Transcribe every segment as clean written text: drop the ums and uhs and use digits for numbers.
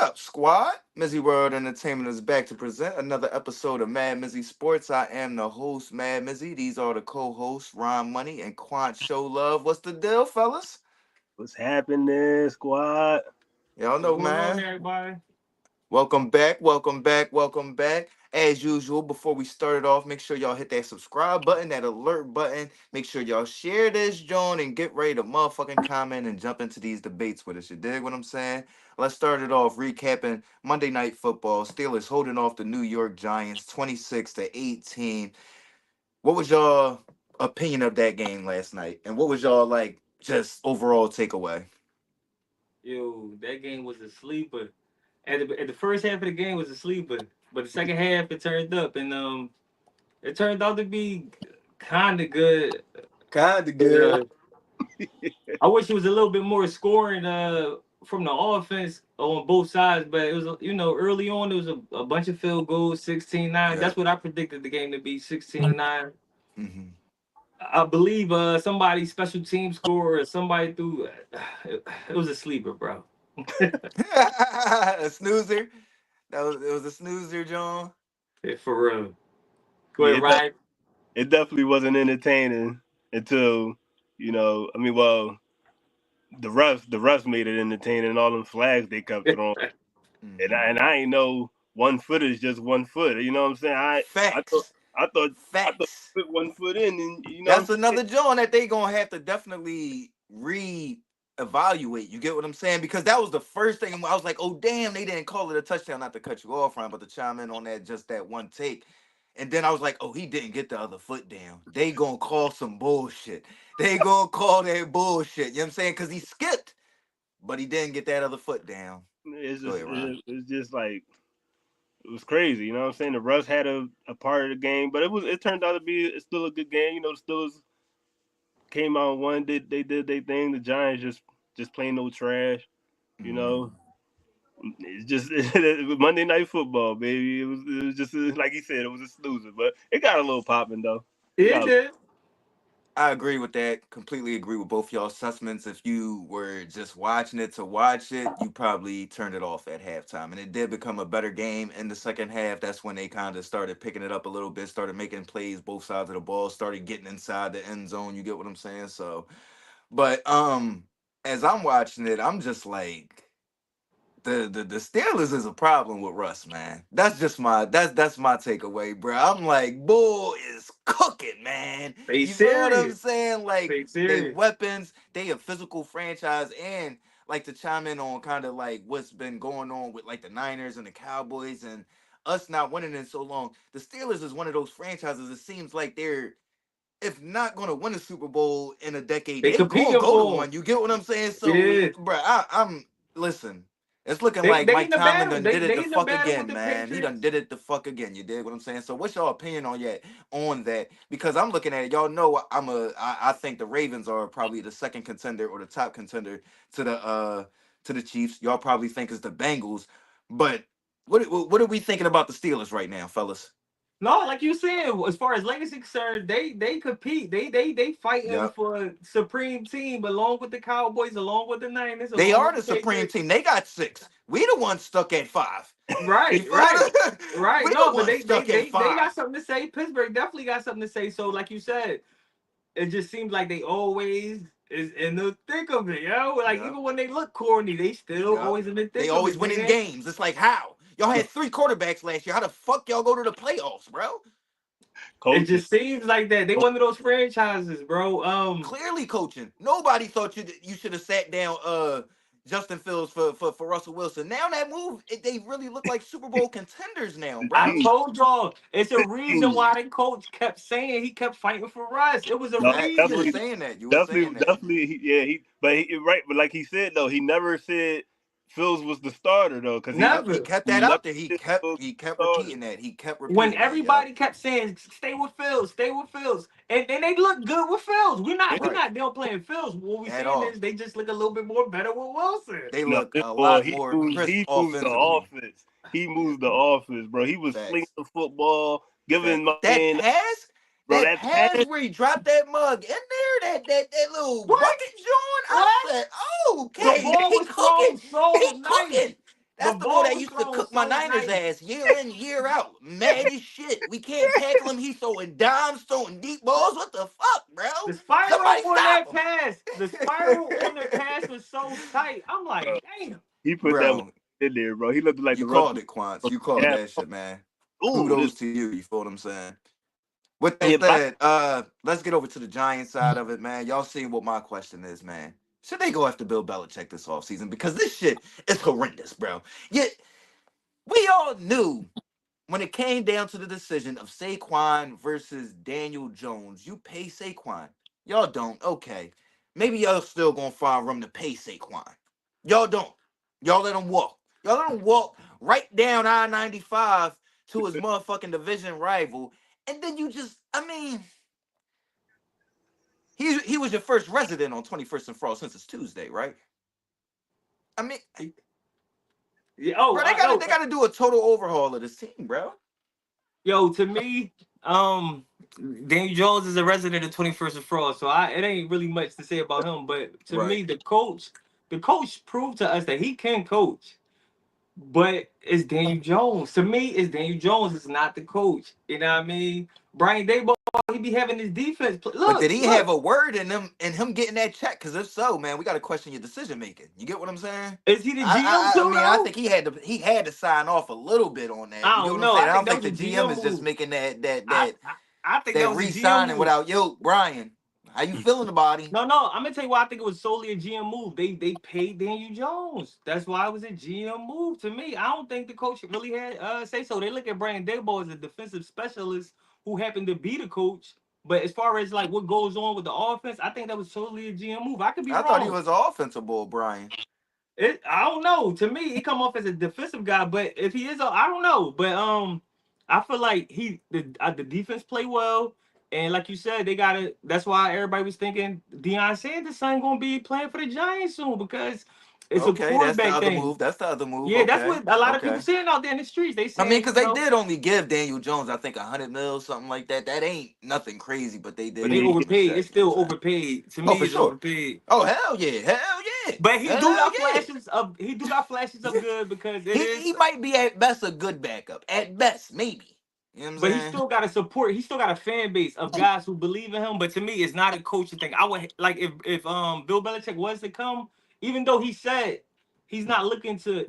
up, squad? MizzyWorld Entertainment is back to present another episode of MadMizzy Sports. I am the host, Mad Mizzy. These are the co-hosts, Ron Money and Quant Show Love. What's the deal, fellas? What's happening, squad? Y'all What's know, going on, man. everybody? Welcome back, welcome back, welcome back. As usual, before we start it off, make sure y'all hit that subscribe button, that alert button. Make sure y'all share this joint and get ready to motherfucking comment and jump into these debates with us. You dig what I'm saying? Let's start it off recapping Monday Night Football. Steelers holding off the New York Giants 26-18. What was y'all opinion of that game last night? And what was y'all like just overall takeaway? Yo, that game was a sleeper. At the first half of the game was a sleeper, but the second half it turned up, and it turned out to be kind of good. Kinda But, good. I wish it was a little bit more scoring from the offense on both sides, but it was early on there was a bunch of field goals, 16-9. Yeah. That's what I predicted the game to be, 16-9. Hmm. I believe somebody special team score or somebody threw. It was a sleeper, bro. A snoozer. It was a snoozer, John. Yeah, for real. Go Yeah, ahead, Ryan. it definitely wasn't entertaining until, the refs made it entertaining. And all them flags they kept throwing, and Hmm. I ain't know 1 foot is just 1 foot. You know what I'm saying? I thought Facts. I thought I thought Facts. put 1 foot in, and you know what I'm That's saying? another John that they gonna have to definitely re-evaluate. You get what I'm saying? Because that was the first thing I was like, oh damn, they didn't call it a touchdown. Not to cut you off, Ryan, but to chime in on that just that one take. And then I was like, oh, he didn't get the other foot down. They gonna call some bullshit. They gonna call that bullshit. You know what I'm saying? Because he skipped, but he didn't get that other foot down. It's Go just ahead, Ryan. it's just like it was crazy. You know what I'm saying? The refs had a part of the game, but it turned out to be still a good game. You know, the Steelers came out and won. They did their thing. The Giants just plain no trash. You Mhm. know, it's just Monday Night Football, baby. It was just like he said, it was a snoozer, but it got a little popping though. It It got did. I agree with that. Completely agree with both y'all assessments. If you were just watching it to watch it, you probably turned it off at halftime. And it did become a better game in the second half. That's when they kind of started picking it up a little bit, started making plays both sides of the ball, started getting inside the end zone. You get what I'm saying? So, but as I'm watching it, I'm just like the Steelers is a problem with Russ, man. That's my takeaway, bro. I'm like, bull is cooking, man. They You feel what I'm serious. saying? Like They they serious. weapons, they a physical franchise, and like to chime in on kind of like what's been going on with like the Niners and the Cowboys and us not winning in so long. The Steelers is one of those franchises. It seems like they're if not going to win a Super Bowl in a decade, They they going to competing go to for 'em. one. You get what I'm saying? So, Yeah. bro, I'm listen. It's looking They like they in Mike the Tomlin battle. done did it They the in the fuck battle with again, the man. He done Patriots. did it the fuck again. You dig what I'm saying? So, what's your opinion on yet on that? Because I'm looking at it. Y'all know I think the Ravens are probably the second contender or the top contender to the Chiefs. Y'all probably think it's the Bengals, but what are we thinking about the Steelers right now, fellas? No, like you said, as far as legacy concerned, they compete. They fighting Yep. for a supreme team along with the Cowboys, along with the Niners, They along are with the the supreme Patriots. team. They got six. We the ones stuck at five. You Right, feel right, it? right. We the No, but ones stuck at they five. got something to say. Pittsburgh definitely got something to say. So, like you said, it just seems like they always is in the thick of it, yo. Like Yep. even when they look corny, they still Yep. always in the They thick of always it, winning man. games. It's like how? Y'all had three quarterbacks last year. How the fuck y'all go to the playoffs, bro? It coaching. just seems like that. They one of those franchises, bro. Clearly coaching. Nobody thought you should have sat down Justin Fields for Russell Wilson. Now that move, they really look like Super Bowl contenders now, I bro. told y'all it's a reason Team. why the coach kept saying he kept fighting for Russ. It was a No, Facts. You were reason. definitely, saying that. You were saying definitely, that. definitely. Right. But like he said though, he never said Fields was the starter though, because Yep, he Never. kept he that never out there. He said kept Fields he was kept the starter. repeating that. He kept When repeating that. Yep. everybody kept saying stay with Fields, and then they look good with Fields. We Right. not down playing Fields. What we At saying all. is they just look a little bit more better with Wilson. They No, look this a boy, lot more crisp he moves the offensively. offense. He Yeah, moves the offense, bro. He was slinging facts. the football, giving Facts. my That man, pass, bro, that that pass pass, where he dropped that mug in there, that little What? bucket joint. I What? said, oh, The okay, ball he was thrown cooking. He so nice. cooking. The That's the ball ball that was used to throwing cook my so Niners nice. ass year in, year out. Mad as shit. We can't tackle him. He's throwing dimes, throwing deep balls. What the fuck, bro? The spiral Somebody on stop that him. pass, the spiral on the pass was so tight. I'm like, damn. He put that one Bro, in there, bro. He looked like you the Russell. called it, Quants. You called that shit, man. Oh, this Kudos to you. You feel what I'm saying? With yeah, that said, let's get over to the Giants side of it, man. Y'all see what my question is, man. Should they go after Bill Belichick this offseason? Because this shit is horrendous, bro. Yet we all knew when it came down to the decision of Saquon versus Daniel Jones, you pay Saquon. Y'all don't. Okay. Maybe y'all still gonna find room to pay Saquon. Y'all don't. Y'all let him walk. Y'all let him walk right down I-95 to his motherfucking division rival. And then you just, I mean, he was your first resident on 21st and Frost since it's Tuesday, right? I mean, Yeah, bro, they no, gotta do a total overhaul of this team, bro. yo, to me, Daniel Jones is a resident of 21st and Frost, so it ain't really much to say about him. But to Right. me, the coach proved to us that he can coach. But it's Daniel Jones. To me, it's Daniel Jones. It's not the coach. You know what I mean? Brian Daboll, he be having his defense. But did Look, he have look. a word in him getting that check? Because if so, man, we got to question your decision making. You get what I'm saying? Is he the GM I too, mean, I though? think he had to sign off a little bit on that. I You get don't what I'm know. saying? I I think don't that think was the a GM GM is just move. making I, I, I think that that was a GM re-signing move. without Brian. How you feeling about him? No. I'm gonna tell you why I think it was solely a GM move. They paid Daniel Jones. That's why it was a GM move to me. I don't think the coach really had say so. They look at Brian Daboll as a defensive specialist who happened to be the coach. But as far as like what goes on with the offense, I think that was totally a GM move. I could be I thought he wrong. was an offensive bull, Brian. I don't know. To me, he come off as a defensive guy, but if he is, I don't know. But I feel like the defense play well, and like you said, they gotta. That's why everybody was thinking Deion Sanders ain't gonna be playing for the Giants soon because it's a Okay, that's the quarterback other thing. move. That's the other move. Yeah, that's Okay, what a lot of people okay. saying out there in the streets. They I mean, saying, because they did only give Daniel Jones, I think, 100 mil, something like that. That ain't nothing crazy, but they but did they give him a overpaid. It's check. You know still what I'm saying? overpaid. To Oh, me, for it's sure. overpaid. Oh, hell yeah. Hell yeah. But he do Hell got yeah. flashes of good because it He is. might be at best a good backup. At best, maybe. You know what I'm But he saying? still got a support. He still got a fan base of guys who believe in him. But to me, it's not a coaching thing. I would like if Bill Belichick was to come, even though he said he's not looking to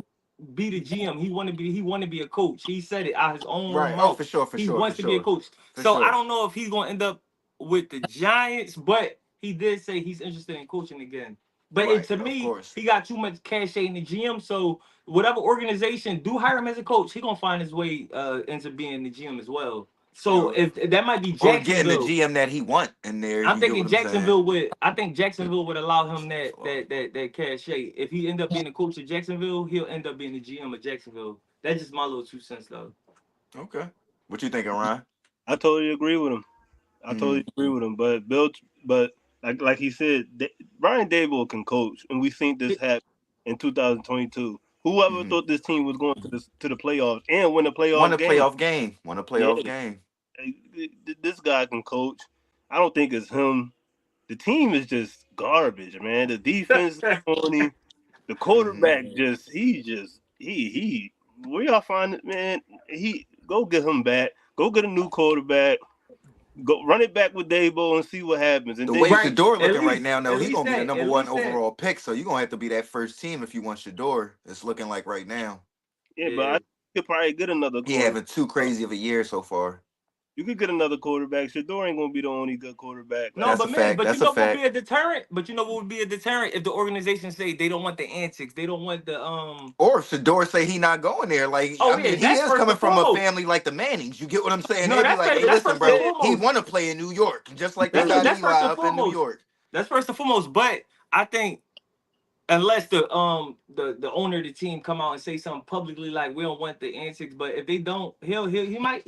be the GM. He want to be a coach. He said it out his own Right. Oh, mouth. for sure, for He sure, for wants to be a sure. coach. For So I sure. don't know if he's gonna end up with the Giants, but he did say he's interested in coaching again. But Right. to Of me, course. he got too much cachet in the GM. So whatever organization do hire him as a coach, he gonna find his way into being the GM as well. So Or, if that might be or getting the Jacksonville. GM that he want in there. I'm You get what thinking I'm saying? Jacksonville would. I think Jacksonville would allow him So, that cachet. If he end up being the coach of Jacksonville, he'll end up being the GM of Jacksonville. That's just my little 2 cents, though. okay. What you thinking, Ryan? I totally agree with him. I totally Mm, agree with him. But like he said, Brian Dable can coach, and we seen this happen in 2022. Whoever mm. thought this team was going to the playoffs and win the Won playoff a game? playoff game. Won a Yeah, playoff game. this guy can coach. I don't think it's him. The team is just garbage, man. The defense on him, the Hmm. quarterback he. Where y'all find it, man? He go get him back. Go get a new quarterback. Go run it back with Dabo and see what happens. And The then way you Right. Shador At looking right least, now, no, at he least gonna be the that. number At one least that. overall pick. So you're gonna have to be that first team if you want Shador. It's looking like right now. yeah, but I Yeah. could probably get another He quarterback. having too crazy of a year so far. You could get another quarterback. Shador ain't gonna be the only good quarterback. No, That's a but Miz, fact. but you That's a know what would be fact. a deterrent? But you know what would be a deterrent if the organization say they don't want the antics, they don't want the Or if Shador say he not going there, like Oh I yeah, mean, he that's is first coming and from a foremost. family like the Mannings. You get what I'm saying? No, They'd be like, "Hey, that's listen, first and bro, he foremost. want to play in New York, just like they That's got that's Eli first and up in New foremost. York." That's first and foremost. But I think unless the owner of the team come out and say something publicly like we don't want the antics, but if they don't, he might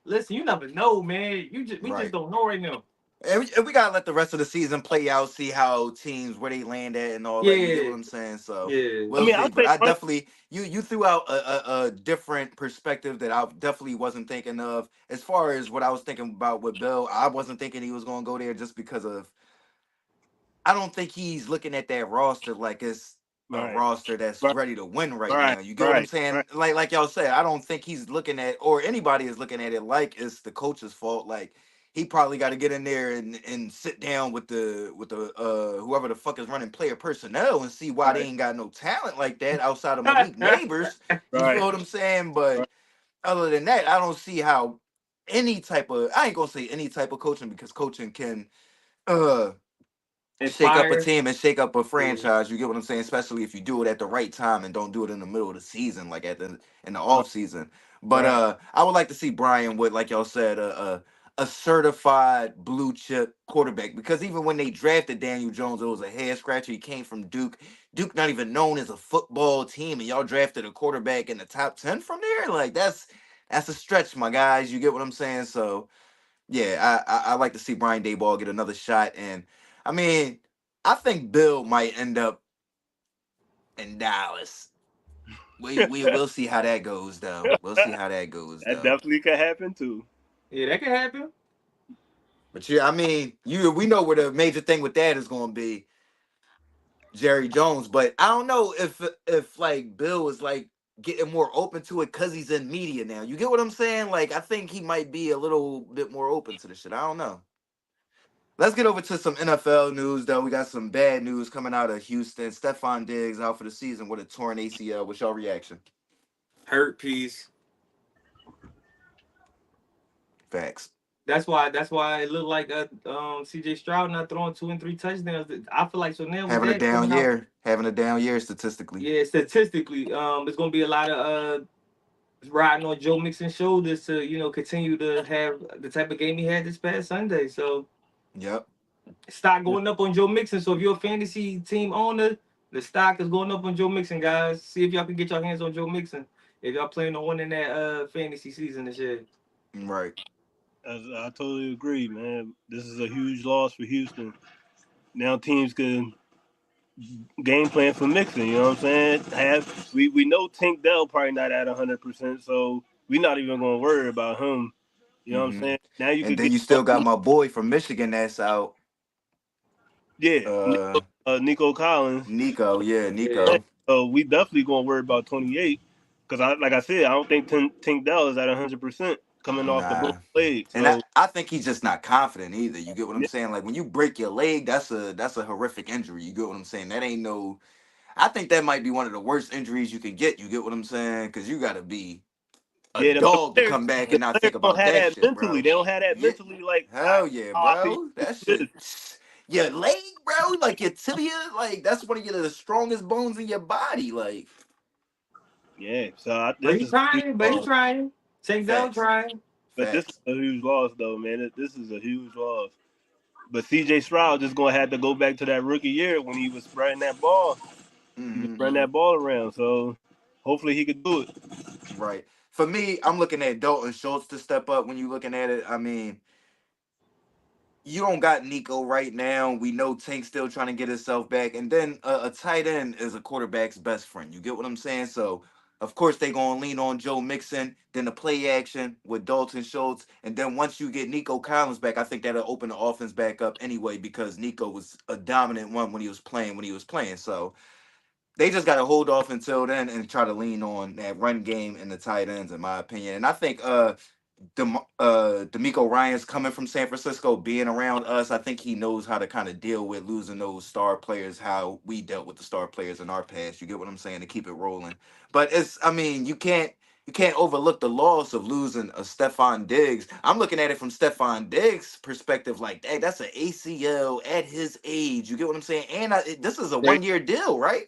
listen. You never know, man. We just Right. don't know right now. And we gotta let the rest of the season play out, see how teams where they land at and all that. You get what Yeah, I'm saying? So yeah. I we'll mean, I'll see. But say I definitely you threw out a different perspective that I definitely wasn't thinking of. As far as what I was thinking about with Bill, I wasn't thinking he was gonna go there just because of I don't think he's looking at that roster like it's. a Right. roster that's Right. ready to win right Right. now. You get what I'm Right. saying? Right. Like y'all said, I don't think he's looking at, or anybody is looking at it like it's the coach's fault. Like he probably got to get in there and sit down with the whoever the fuck is running player personnel and see why they Right. ain't got no talent like that outside of Malik Neighbors. You feel Right. what I'm saying? But Right. other than that, I don't see how any type of, I ain't gonna say any type of coaching, because coaching can uh shake up a Inspire. team and shake up a Yeah. franchise. You get what I'm saying? Especially if you do it at the right time and don't do it in the middle of the season, like in the Right. off season. But Right. I would like to see Brian with, like y'all said, a certified blue chip quarterback, because even when they drafted Daniel Jones, it was a head scratcher. He came from Duke. Duke not even known as a football team, and y'all drafted a quarterback in the top 10 from there. Like that's a stretch, my guys. You get what I'm saying? So yeah, I like to see Brian Dayball get another shot, and I mean, I think Bill might end up in Dallas. We will see how that goes, though. We'll see how that goes, That though. definitely could happen too. Yeah, that could happen. But yeah, I mean, we know where the major thing with that is going to be, Jerry Jones. But I don't know if like Bill is like getting more open to it because he's in media now. You get what I'm saying? Like I think he might be a little bit more open to the shit. I don't know. Let's get over to some NFL news, though. We got some bad news coming out of Houston. Stefon Diggs out for the season with a torn ACL. What's your reaction? Hurt piece. Facts. That's why it looked like CJ Stroud not throwing 2 and 3 touchdowns. I feel like so now with Having a that down coming out, year. Having a down year statistically. yeah, statistically, it's gonna be a lot of riding on Joe Mixon's shoulders to continue to have the type of game he had this past Sunday. So Yep. stock going up on Joe Mixon. So if you're a fantasy team owner, the stock is going up on Joe Mixon, guys. See if y'all can get your hands on Joe Mixon if y'all planning on winning that fantasy season this year. Right. I totally agree, man. This is a huge loss for Houston. Now teams can game plan for Mixon. You know what I'm saying? We know Tank Dell probably not at 100%, so we're not even gonna worry about him. You know what I'm hmm saying? Now you And could then get you still got my boy from Michigan that's out. yeah, Uh Nico Collins. Nico. Yeah, Yeah. Nico. So we definitely gonna worry about 28 because like I said, I don't think Tank Dell is at 100% coming off the broken Nah. leg. And So I think he's just not confident either. You get what I'm yeah, saying? Like when you break your leg, that's a horrific injury. You get what I'm saying? That ain't no, I think that might be one of the worst injuries you could get. You get what I'm saying? Because you got to be a yeah, dog to players, come back the and not players think don't about have that that shit, mentally. bro. They don't have that Yeah, mentally. Like, hell yeah, I think bro. That this. shit, your leg, bro, like your tibia, like that's one of the strongest bones in your body. Like Yeah, so But this he is a huge trying. But he loss. trying. Take down facts, trying. But this is facts. a huge loss, though, man. This is a huge loss. But C.J. Stroud just gonna have to go back to that rookie year when he was spreading that ball. He was hmm spreading that ball around. So hopefully he could do it. Right. For me, I'm looking at Dalton Schultz to step up. When you looking at it, I mean, you don't got Nico right now. We know Tank's still trying to get himself back, and then a tight end is a quarterback's best friend. You get what I'm saying? So of course they gonna lean on Joe Mixon, then the play action with Dalton Schultz, and then once you get Nico Collins back, I think that'll open the offense back up anyway, because Nico was a dominant one when he was playing. So they just got to hold off until then and try to lean on that run game and the tight ends, in my opinion. And I think D'Amico Ryan's coming from San Francisco, being around us. I think he knows how to kind of deal with losing those star players, how we dealt with the star players in our past. You get what I'm saying? To keep it rolling. But I mean, you can't overlook the loss of losing a Stefon Diggs. I'm looking at it from Stefon Diggs' perspective, like, hey, that's an ACL at his age. You get what I'm saying? And this is a Right. 1 year deal, right?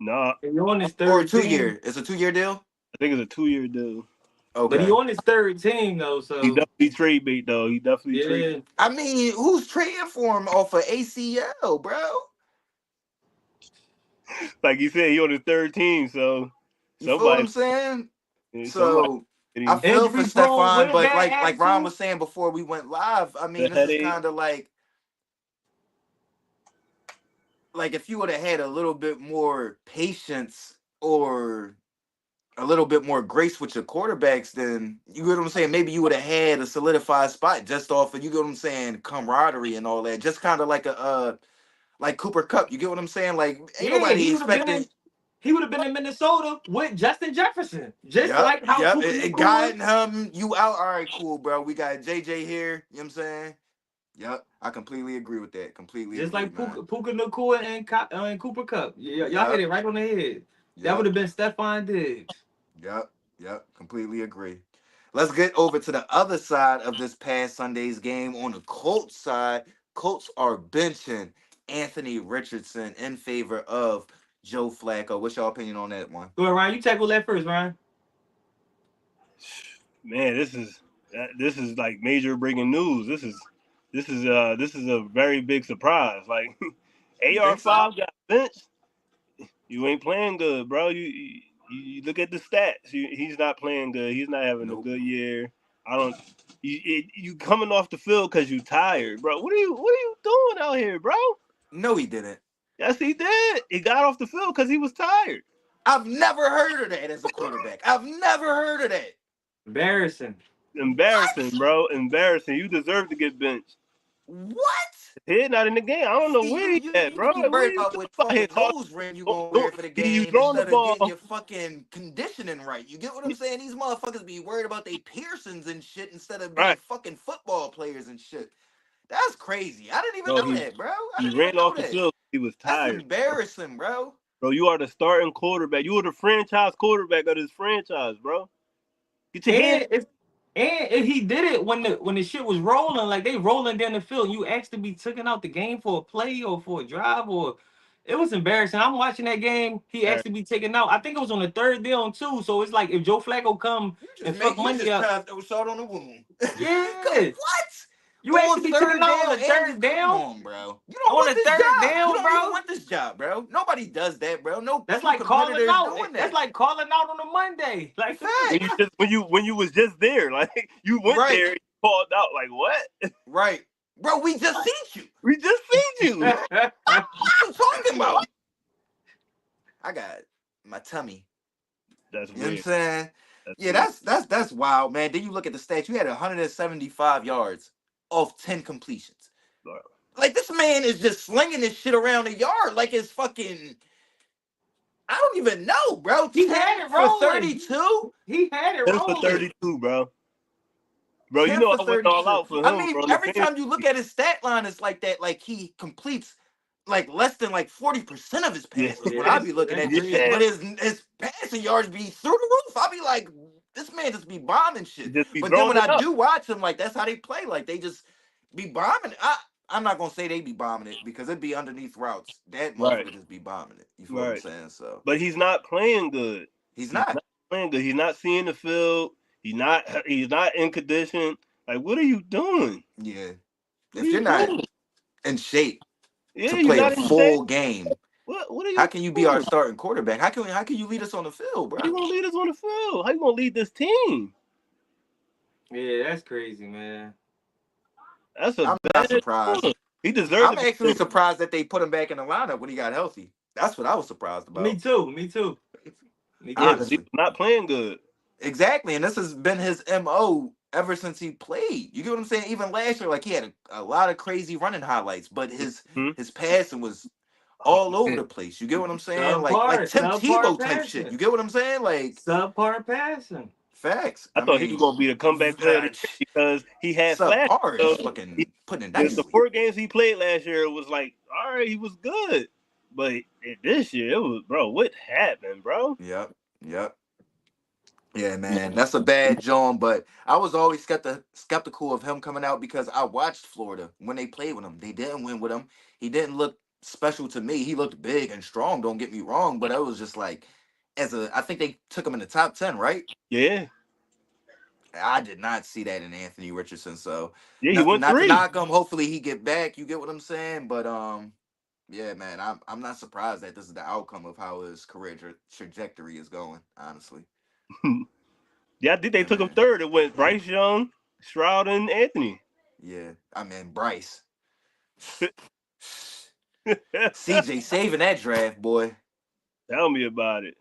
Nah, And he on his Or a third two team. year? It's a 2 year deal. I think it's a 2 year deal. But he Okay. on his third team though. He So definitely trade bait though. He definitely trade. yeah. I mean, who's trading for him off of ACL, bro? Like you said, he on his third team, so You feel what somebody, I'm saying? somebody So get I him feel for Injury prone with Stefan, a but bad like Ron attitude. was saying before we went live, I the mean, this is headache. kind of like if you would have had a little bit more patience or a little bit more grace with your quarterbacks, then you get what I'm saying. Maybe you would have had a solidified spot just off of, you get what I'm saying, camaraderie and all that. Just kind of like like Cooper Cup. You get what I'm saying? Like, ain't Yeah, nobody expecting. he would have been in Minnesota with Justin Jefferson, just Yep, like how yep. Puka It got Nacua, him. You out. All right, cool, bro. We got JJ here. You know what I'm saying? Yep. I completely agree with that. Completely just agree, like man. Puka Nacua and Cooper Cup. Y'all hit Yep, it right on the head. That would yep, have been Stefon Diggs. yep, yep. Completely agree. Let's get over to the other side of this past Sunday's game. On the Colts side, Colts are benching Anthony Richardson in favor of Joe Flacco. What's your opinion on that one? Go ahead, Ryan. You tackle that first, Ryan. Man, this is like major breaking news. This is a very big surprise. Like You AR think so? five got benched. You ain't playing good, bro. You look at the stats. He's not playing good. He's not having a Nope. good year. I don't. You coming off the field because you tired, bro. What are you doing out here, bro? No, he didn't. Yes, he did. He got off the field because he was tired. I've never heard of that as a quarterback. I've never heard of that. Embarrassing. Embarrassing, What? bro. Embarrassing. You deserve to get benched. What? He's not in the game. I don't know See, where he at, you bro. be Like, what are worried you about doing what out here? fucking nose ring you gonna wear for the You game throwing the instead of ball. getting your fucking conditioning right. You get what I'm saying? These motherfuckers be worried about they piercings and shit instead of being Right. fucking football players and shit. That's crazy. I didn't even No, know that, bro. I he didn't even ran know off the that. field. He was That's tired. embarrassing, bro. Bro, you are the starting quarterback. You are the franchise quarterback of this franchise, bro. Get your hands. And if he did it when the shit was rolling, like they rolling down the field, you asked to be taken out the game for a play or for a drive, or it was embarrassing. I'm watching that game. He asked to be taken out. I think it was on the third down too. So it's like if Joe Flacco come and fuck You money just up, trying to throw salt on the wound. yeah, What? you asked On to be taken third out on down the and you third come down. on, bro. You don't On want the this third job. You down, don't even bro. want this job, bro. Nobody does that, bro. No That's true like calling competitor is out. doing That's that. like calling out on a Monday. Like Facts. When you was just there, like you went Right. there, and called out, like what? Right. Bro, we just seen you. We just seen you. what What you talking about? I got my tummy. That's You know what I'm weird. saying? That's Yeah, weird. that's wild, man. Then you look at the stats. You had 175 yards off 10 completions. Bro. Like this man is just slinging this shit around the yard like it's fucking. I don't even know, bro. he 10 had it for rolling. 32. He had it 10 for rolling. 32, bro. Bro, you 10 know for I went all 32. out for I him, mean, bro. The every fans, time you look at his stat line, it's like that. Like he completes like less than like 40% of his yeah, passes. Yeah, When I be looking that's at this crazy. shit, yeah. but his passing yards be through the roof. I be like, this man just be bombing shit. Just be But then throwing when it I up. do watch him, like that's how they play. Like they just be bombing. I'm not gonna say they be bombing it because it be underneath routes. That Right, motherfucker just be bombing it. You feel what I'm right. saying? So But he's not playing good. he's He's not. not playing good. He's not seeing the field. He's not in condition. Like, what are you doing? Yeah. What are If you're you not doing? in shape Yeah, to you're play a not in shape. full game, What are how you can you be our doing? starting quarterback? How can you lead us on the field, How bro? you gonna lead us on the field? How you gonna lead this team? Yeah, that's crazy, man. That's a I'm not bad surprised. corner. He deserved I'm to be actually benched. surprised that they put him back in the lineup when he got healthy. That's what I was surprised Me about, too. Me too. Me Yeah, too. because he honestly. was not playing good. Exactly, and this has been his MO ever since he played. You get what I'm saying? Even last year, like he had a lot of crazy running highlights, but Hmm? his passing was Oh, all over man. the place. You get what I'm saying? Like Tim Subpar Tebow type shit. passing. You get what I'm saying? Like Subpar passing. facts. I I thought he was mean, gonna be the comeback player of the year because he had flash. subpar is So fucking putting it the nicely. 4 games he played last year was like, all right, he was good. But this year, it was, bro, what happened, bro? Yep. Yep. Yeah, man, that's a bad John. But I was always skeptical of him coming out because I watched Florida when they played with him. They didn't win with him. He didn't look special to me. He looked big and strong. Don't get me wrong, but I was just like, I think they took him in the top 10, right? Yeah. I did not see that in Anthony Richardson. So Yeah, he nothing, went not to 3. knock him. Hopefully he get back. You get what I'm saying? But yeah, man, I'm not surprised that this is the outcome of how his career trajectory is going. Honestly, Yeah, I think they yeah, took him man. 3rd. It went Bryce Young, Stroud, and Anthony. Yeah, I mean Bryce. Tell CJ saving that draft, boy. me about it.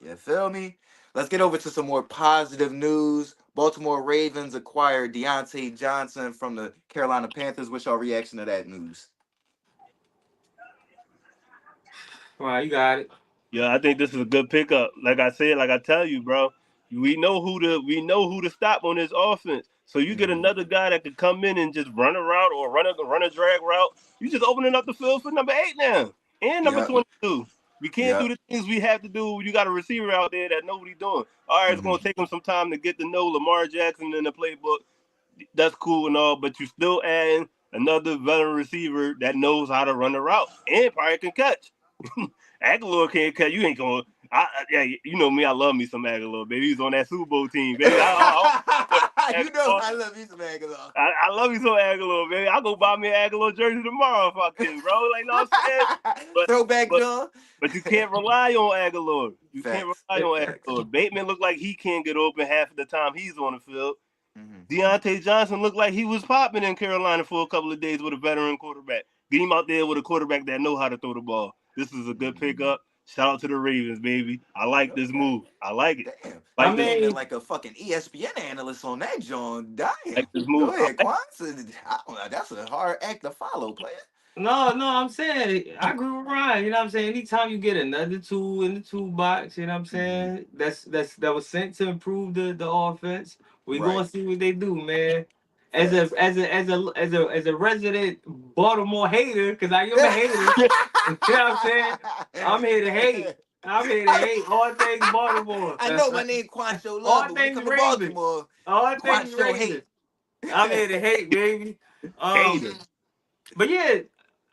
You feel me? Let's get over to some more positive news. Baltimore Ravens acquired Dionte Johnson from the Carolina Panthers. What's your reaction to that news? Right, you got it. Yeah, I think this is a good pickup. Like I said, like I tell you, bro, we know who to stop on this offense. So you get Hmm. another guy that could come in and just run a route or run a drag route. You just opening up the field for number 8 now and number Yep. 22. We can't do Yep. the things we have to do. You got a receiver out there that know what he's doing. All right, it's Hmm. gonna take him some time to get to know Lamar Jackson in the playbook. That's cool and all, but you still adding another veteran receiver that knows how to run the route and probably can catch. Aguilar can't catch. You ain't going. Yeah, you know me. I love me some Aguilar, baby. He's on that Super Bowl team, baby. You know Aguilar. I love you some Aguilar. I love you some Aguilar, baby. I'll go buy me an Aguilar jersey tomorrow if I can, bro. Like, know what I'm saying? But Throwback but John. but you can't rely on Aguilar. You can't Facts. rely on Facts. Aguilar. Bateman looked like he can't get open half of the time he's on the field. Hmm. Dionte Johnson looked like he was popping in Carolina for a couple of days with a veteran quarterback. Get him out there with a quarterback that know how to throw the ball. This is a good pickup. Shout out to the Ravens, baby. I like this Okay. move. I like it. Damn. I You Like this. came in mean, like a fucking ESPN analyst on that, John. Damn. Like this Go move. I ahead, like Quan. I don't know. That's a hard act to follow, player. no, I'm saying I agree with Ryan. You know what I'm saying? Anytime you get another tool in the toolbox, you know what I'm Hmm. saying? That was sent to improve the offense. We Right. gonna see what they do, man. Facts. As a resident Baltimore hater, because I am a hater. You know what I'm saying? I'm here to hate. I'm here to hate all things Baltimore. I know my name Quancho Love, All but when it things come to Ravens. Baltimore, All things Quancho Ravens. hate. I'm here to hate, baby. hater. But yeah,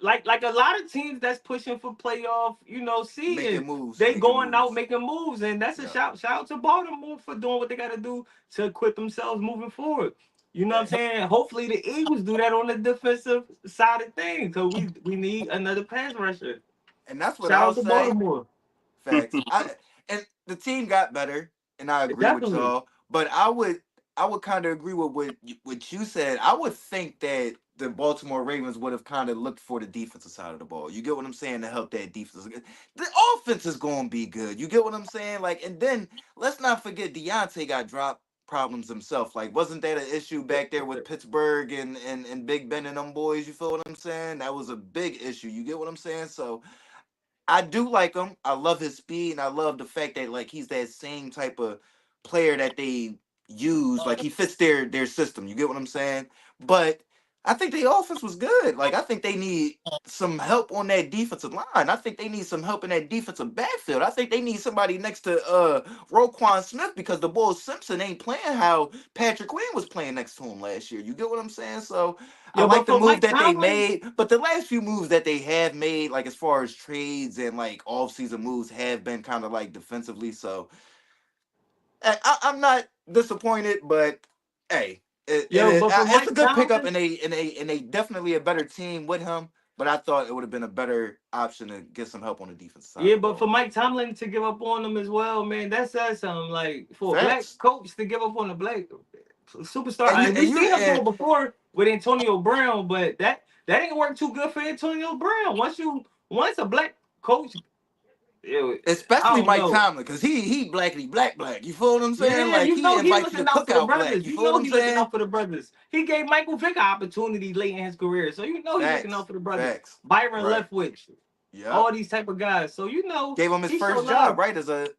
like a lot of teams that's pushing for playoff, Making seeding, moves, they making going out moves. making moves, and that's a Yeah. shout out to Baltimore for doing what they got to do to equip themselves moving forward. You know what I'm Facts. saying? Hopefully the Eagles do that on the defensive side of things, because we need another pass rusher. And that's what Shout I'll out to say. Baltimore. Facts. And the team got better, and I agree with Definitely. y'all. But I would kind of agree with what you said. I would think that the Baltimore Ravens would have kind of looked for the defensive side of the ball. You get what I'm saying, to help that defense. The offense is going to be good. You get what I'm saying? Like, and then let's not forget Deontay got dropped problems himself. Like, wasn't that an issue back there with Pittsburgh and Big Ben and them boys? You feel what I'm saying? That was a big issue. You get what I'm saying? So I do like him. I love his speed, and I love the fact that like he's that same type of player that they use. Like he fits their system. You get what I'm saying? But I think the offense was good. Like I think they need some help on that defensive line. I think they need some help in that defensive backfield. I think they need somebody next to Roquan Smith, because the Bull Simpson ain't playing how Patrick Queen was playing next to him last year. You get what I'm saying? So I Yo, like but the for move Mike that they Tomlin, made, but the last few moves that they have made, like as far as trades and like off-season moves, have been kind of like defensively. So I'm not disappointed, but hey, it's a good pickup, Tomlin, and they definitely a better team with him. But I thought it would have been a better option to get some help on the defensive side of yeah, the but for ball. Mike Tomlin to give up on them as well, man, that says something. Like for a black Facts. coach to give up on a black superstar, And you we and you seen him do and it before with Antonio Brown, but that didn't work too good for Antonio Brown. Once a black coach, I especially don't Mike know. Tomlin, because he blackity black. You feel what I'm saying? Yeah, Like he he invites you to looking out for the cookout black. brothers. You feel what I'm He looking saying? out for the brothers. He gave Michael Vick an opportunity late in his career, so he looking Facts. out for the brothers. Facts. Byron Right. Leftwich, Yep. all these type of guys. So Gave him his he showed first job, love. right?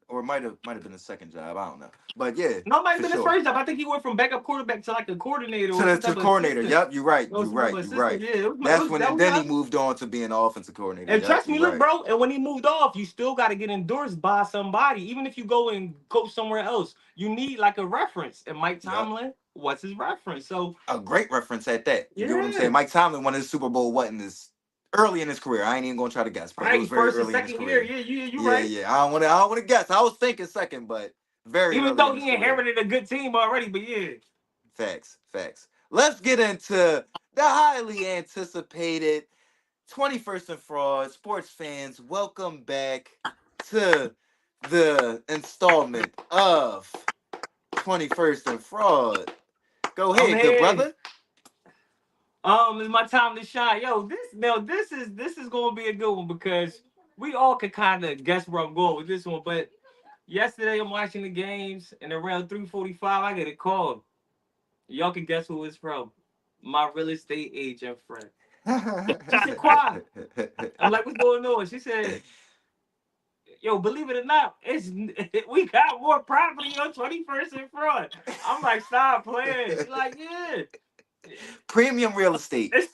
Or might have been his second job. I don't know. But yeah, No, it might have for been his sure. first job. I think he went from backup quarterback to like a coordinator To or the some to type of coordinator. assistant. Yep, you're right. Or You're some type right. of You're assistant. right. Yeah, That's when that and was then he nice. moved on to being offensive coordinator. And Yep, trust you're me, look, right. bro. And when he moved off, you still got to get endorsed by somebody. Even if you go and coach somewhere else, you need like a reference. And Mike Yep. Tomlin, what's his reference? So A great reference at that. You get what I'm yeah, saying? Mike Tomlin won his Super Bowl what in his early in his career. I ain't even gonna try to guess, but it was right, very first and early in his second year. career. Yeah, you Yeah, right. yeah. I don't wanna guess. I was thinking second, but very Even early though in his he career. inherited a good team already, but yeah. Facts, facts. Let's get into the highly anticipated 21st and Fraud. Sports fans, welcome back to the installment of 21st and Fraud. Go I'm ahead, good here. brother. It's my time to shine. Yo, this is gonna be a good one because we all could kind of guess where I'm going with this one. But yesterday I'm watching the games and around 3:45 I get a call. Y'all can guess who it's from. My real estate agent friend. She said, Quad. I'm like, what's going on? She said, yo, believe it or not, it's we got more property on 21st and Fraud. I'm like, stop playing. She's like, yeah. Premium real estate. It's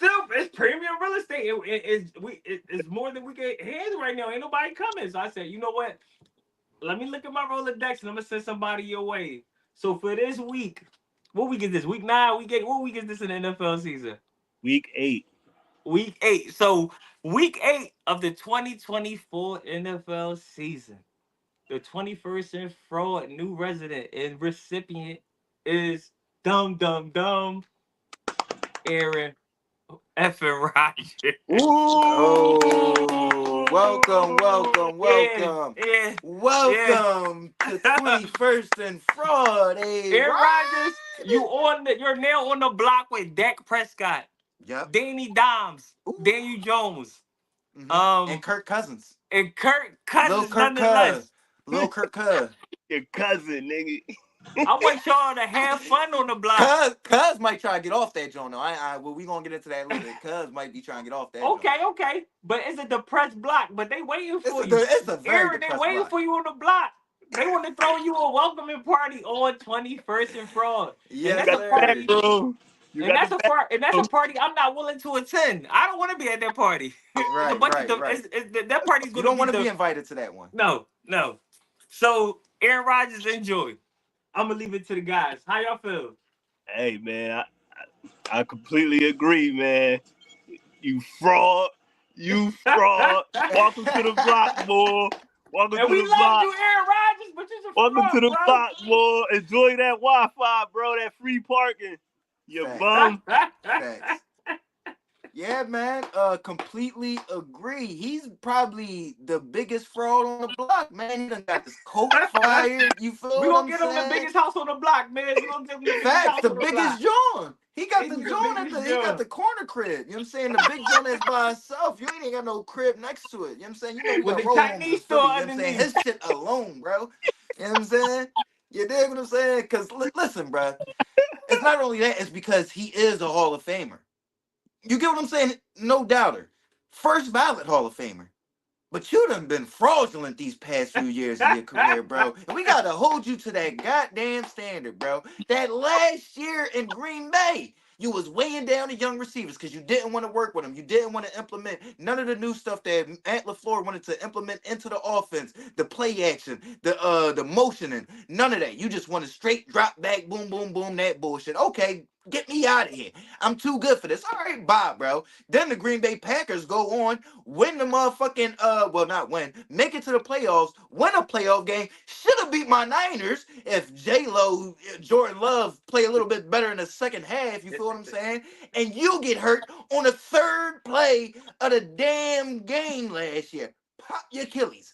premium real estate. It's more than we can handle right now. Ain't nobody coming. So I said, you know what? Let me look at my Rolodex and I'm gonna send somebody your way. So for this week, what week is this? Week 9. What week is this in the NFL season? Week 8. Week 8. So week 8 of the 2024 NFL season. The 21st and Fraud new resident and recipient is dumb Aaron effing Rodgers. Oh, welcome, Yeah. welcome to 21st and Fraud. Hey, Aaron Rodgers, you're now on the block with Dak Prescott, Yep. Danny Dimes, Ooh. Daniel Jones, And Kirk Cousins. and Kirk Cousins, Lil Kirk nonetheless. Lil Kirk Cuz. Your cousin, nigga. I want y'all to have fun on the block. Cuz might try to get off that joint. Well, we gonna get into that later. Cuz might be trying to get off that joint. Okay. But it's a depressed block, but they waiting for you. It's a very Aaron, they depressed waiting block. for you on the block. They want to throw you a welcoming party on 21st and Fraud. Yes, and that's a party. Bro. And that's a party I'm not willing to attend. I don't want to be at that party. Right. That party's You going don't want to be invited to that one. No. So Aaron Rodgers, enjoy. I'm gonna leave it to the guys. How y'all feel? Hey man, I completely agree, man. You fraud. Welcome to the block, boy. Welcome And to we the love block. you, Aaron Rodgers, but you're a Welcome fraud, to the bro. block, boy. Enjoy that Wi-Fi, bro. That free parking. You Facts. bum. Facts. Yeah, man. Completely agree. He's probably the biggest fraud on the block, man. He done got his coat fired. You feel We what gonna I'm get saying? him the biggest house on the block, man. We gonna give him the biggest Facts, house the on the biggest block. John. He got He's the the John biggest he got John. the corner crib. You know what I'm saying? The big John that's by itself. You ain't got no crib next to it. You know what I'm saying? You know we With got the row homes in Chinese Philly. store You know what I'm saying? underneath. His shit alone, bro. You know what I'm saying? You dig what I'm saying? Because listen, bro. It's not only that, it's because he is a Hall of Famer. You get what I'm saying? No doubter. First ballot Hall of Famer. But you done been fraudulent these past few years of your career, bro. And we gotta hold you to that goddamn standard, bro. That last year in Green Bay, you was weighing down the young receivers because you didn't want to work with them. You didn't want to implement none of the new stuff that Ant LaFleur wanted to implement into the offense, the play action, the motioning, none of that. You just want to straight drop back, boom, boom, boom, that bullshit. Okay, get me out of here. I'm too good for this. All right, bye, bro. Then the Green Bay Packers go on, win the motherfucking well, not win, make it to the playoffs, win a playoff game. Should have beat my Niners if J-Lo, Jordan Love play a little bit better in the second half. You feel what I'm saying? And you get hurt on the third play of the damn game last year. Pop your Achilles.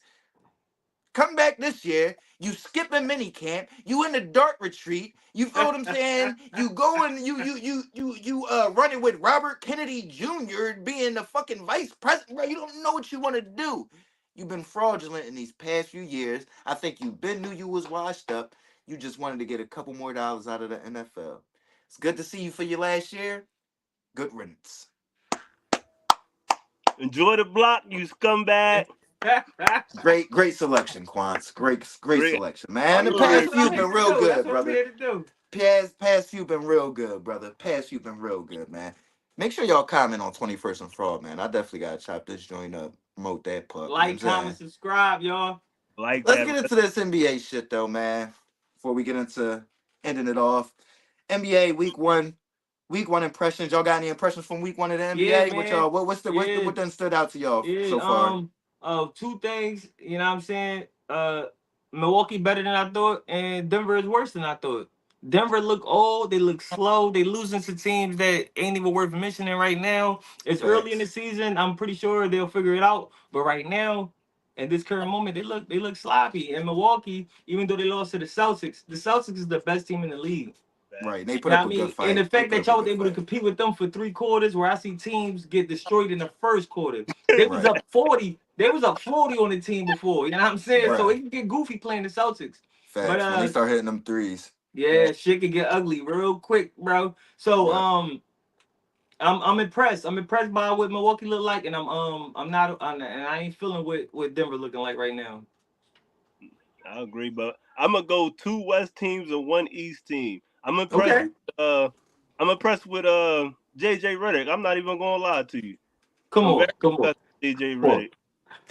Come back this year. You skipping mini camp. You in the dark retreat. You feel what I'm saying? You going. You running with Robert Kennedy Jr. being the fucking vice president. Bro, you don't know what you want to do. You've been fraudulent in these past few years. I think you been knew you was washed up. You just wanted to get a couple more dollars out of the NFL. It's good to see you for your last year. Good riddance. Enjoy the block, you scumbag. Great selection, Quants. Great selection, man. The Oh, past that's few what been real good, That's what I'm brother. here to do. Past few been real good, brother. Past few been real good, man. Make sure y'all comment on 21st and Fraud, man. I definitely gotta chop this joint up, promote that puck. Like, You know what I'm comment, saying? subscribe, y'all. Like Let's that. get into this NBA shit though, man. Before we get into ending it off. NBA week one impressions. Y'all got any impressions from week one of the Yeah, NBA? What man. y'all what done stood out to y'all so far? Two things, you know what I'm saying? Milwaukee better than I thought, and Denver is worse than I thought. Denver look old, they look slow, they losing to teams that ain't even worth mentioning right now. It's early in the Facts. season. I'm pretty sure they'll figure it out. But right now, at this current moment, they look sloppy. And Milwaukee, even though they lost to the Celtics is the best team in the league. Right. They You put know up what I a good mean? And fight. the They fact put that up a y'all was good able to fight. compete with them for 3 quarters, where I see teams get destroyed in the first quarter. They was Right. up 40. They was up 40 on the team before. You know what I'm saying? So Right. it can get goofy playing the Celtics. But Facts. When they start hitting them threes. yeah, shit can get ugly real quick, bro. So Yep. I'm impressed. I'm impressed by what Milwaukee look like, and I'm not and I ain't feeling what Denver looking like right now. I agree, but I'm gonna go 2 West teams and 1 East team. I'm impressed. Okay. I'm impressed with JJ Redick. I'm not even gonna lie to you. Come I'm on. very Come on. impressed with JJ Come on. Redick.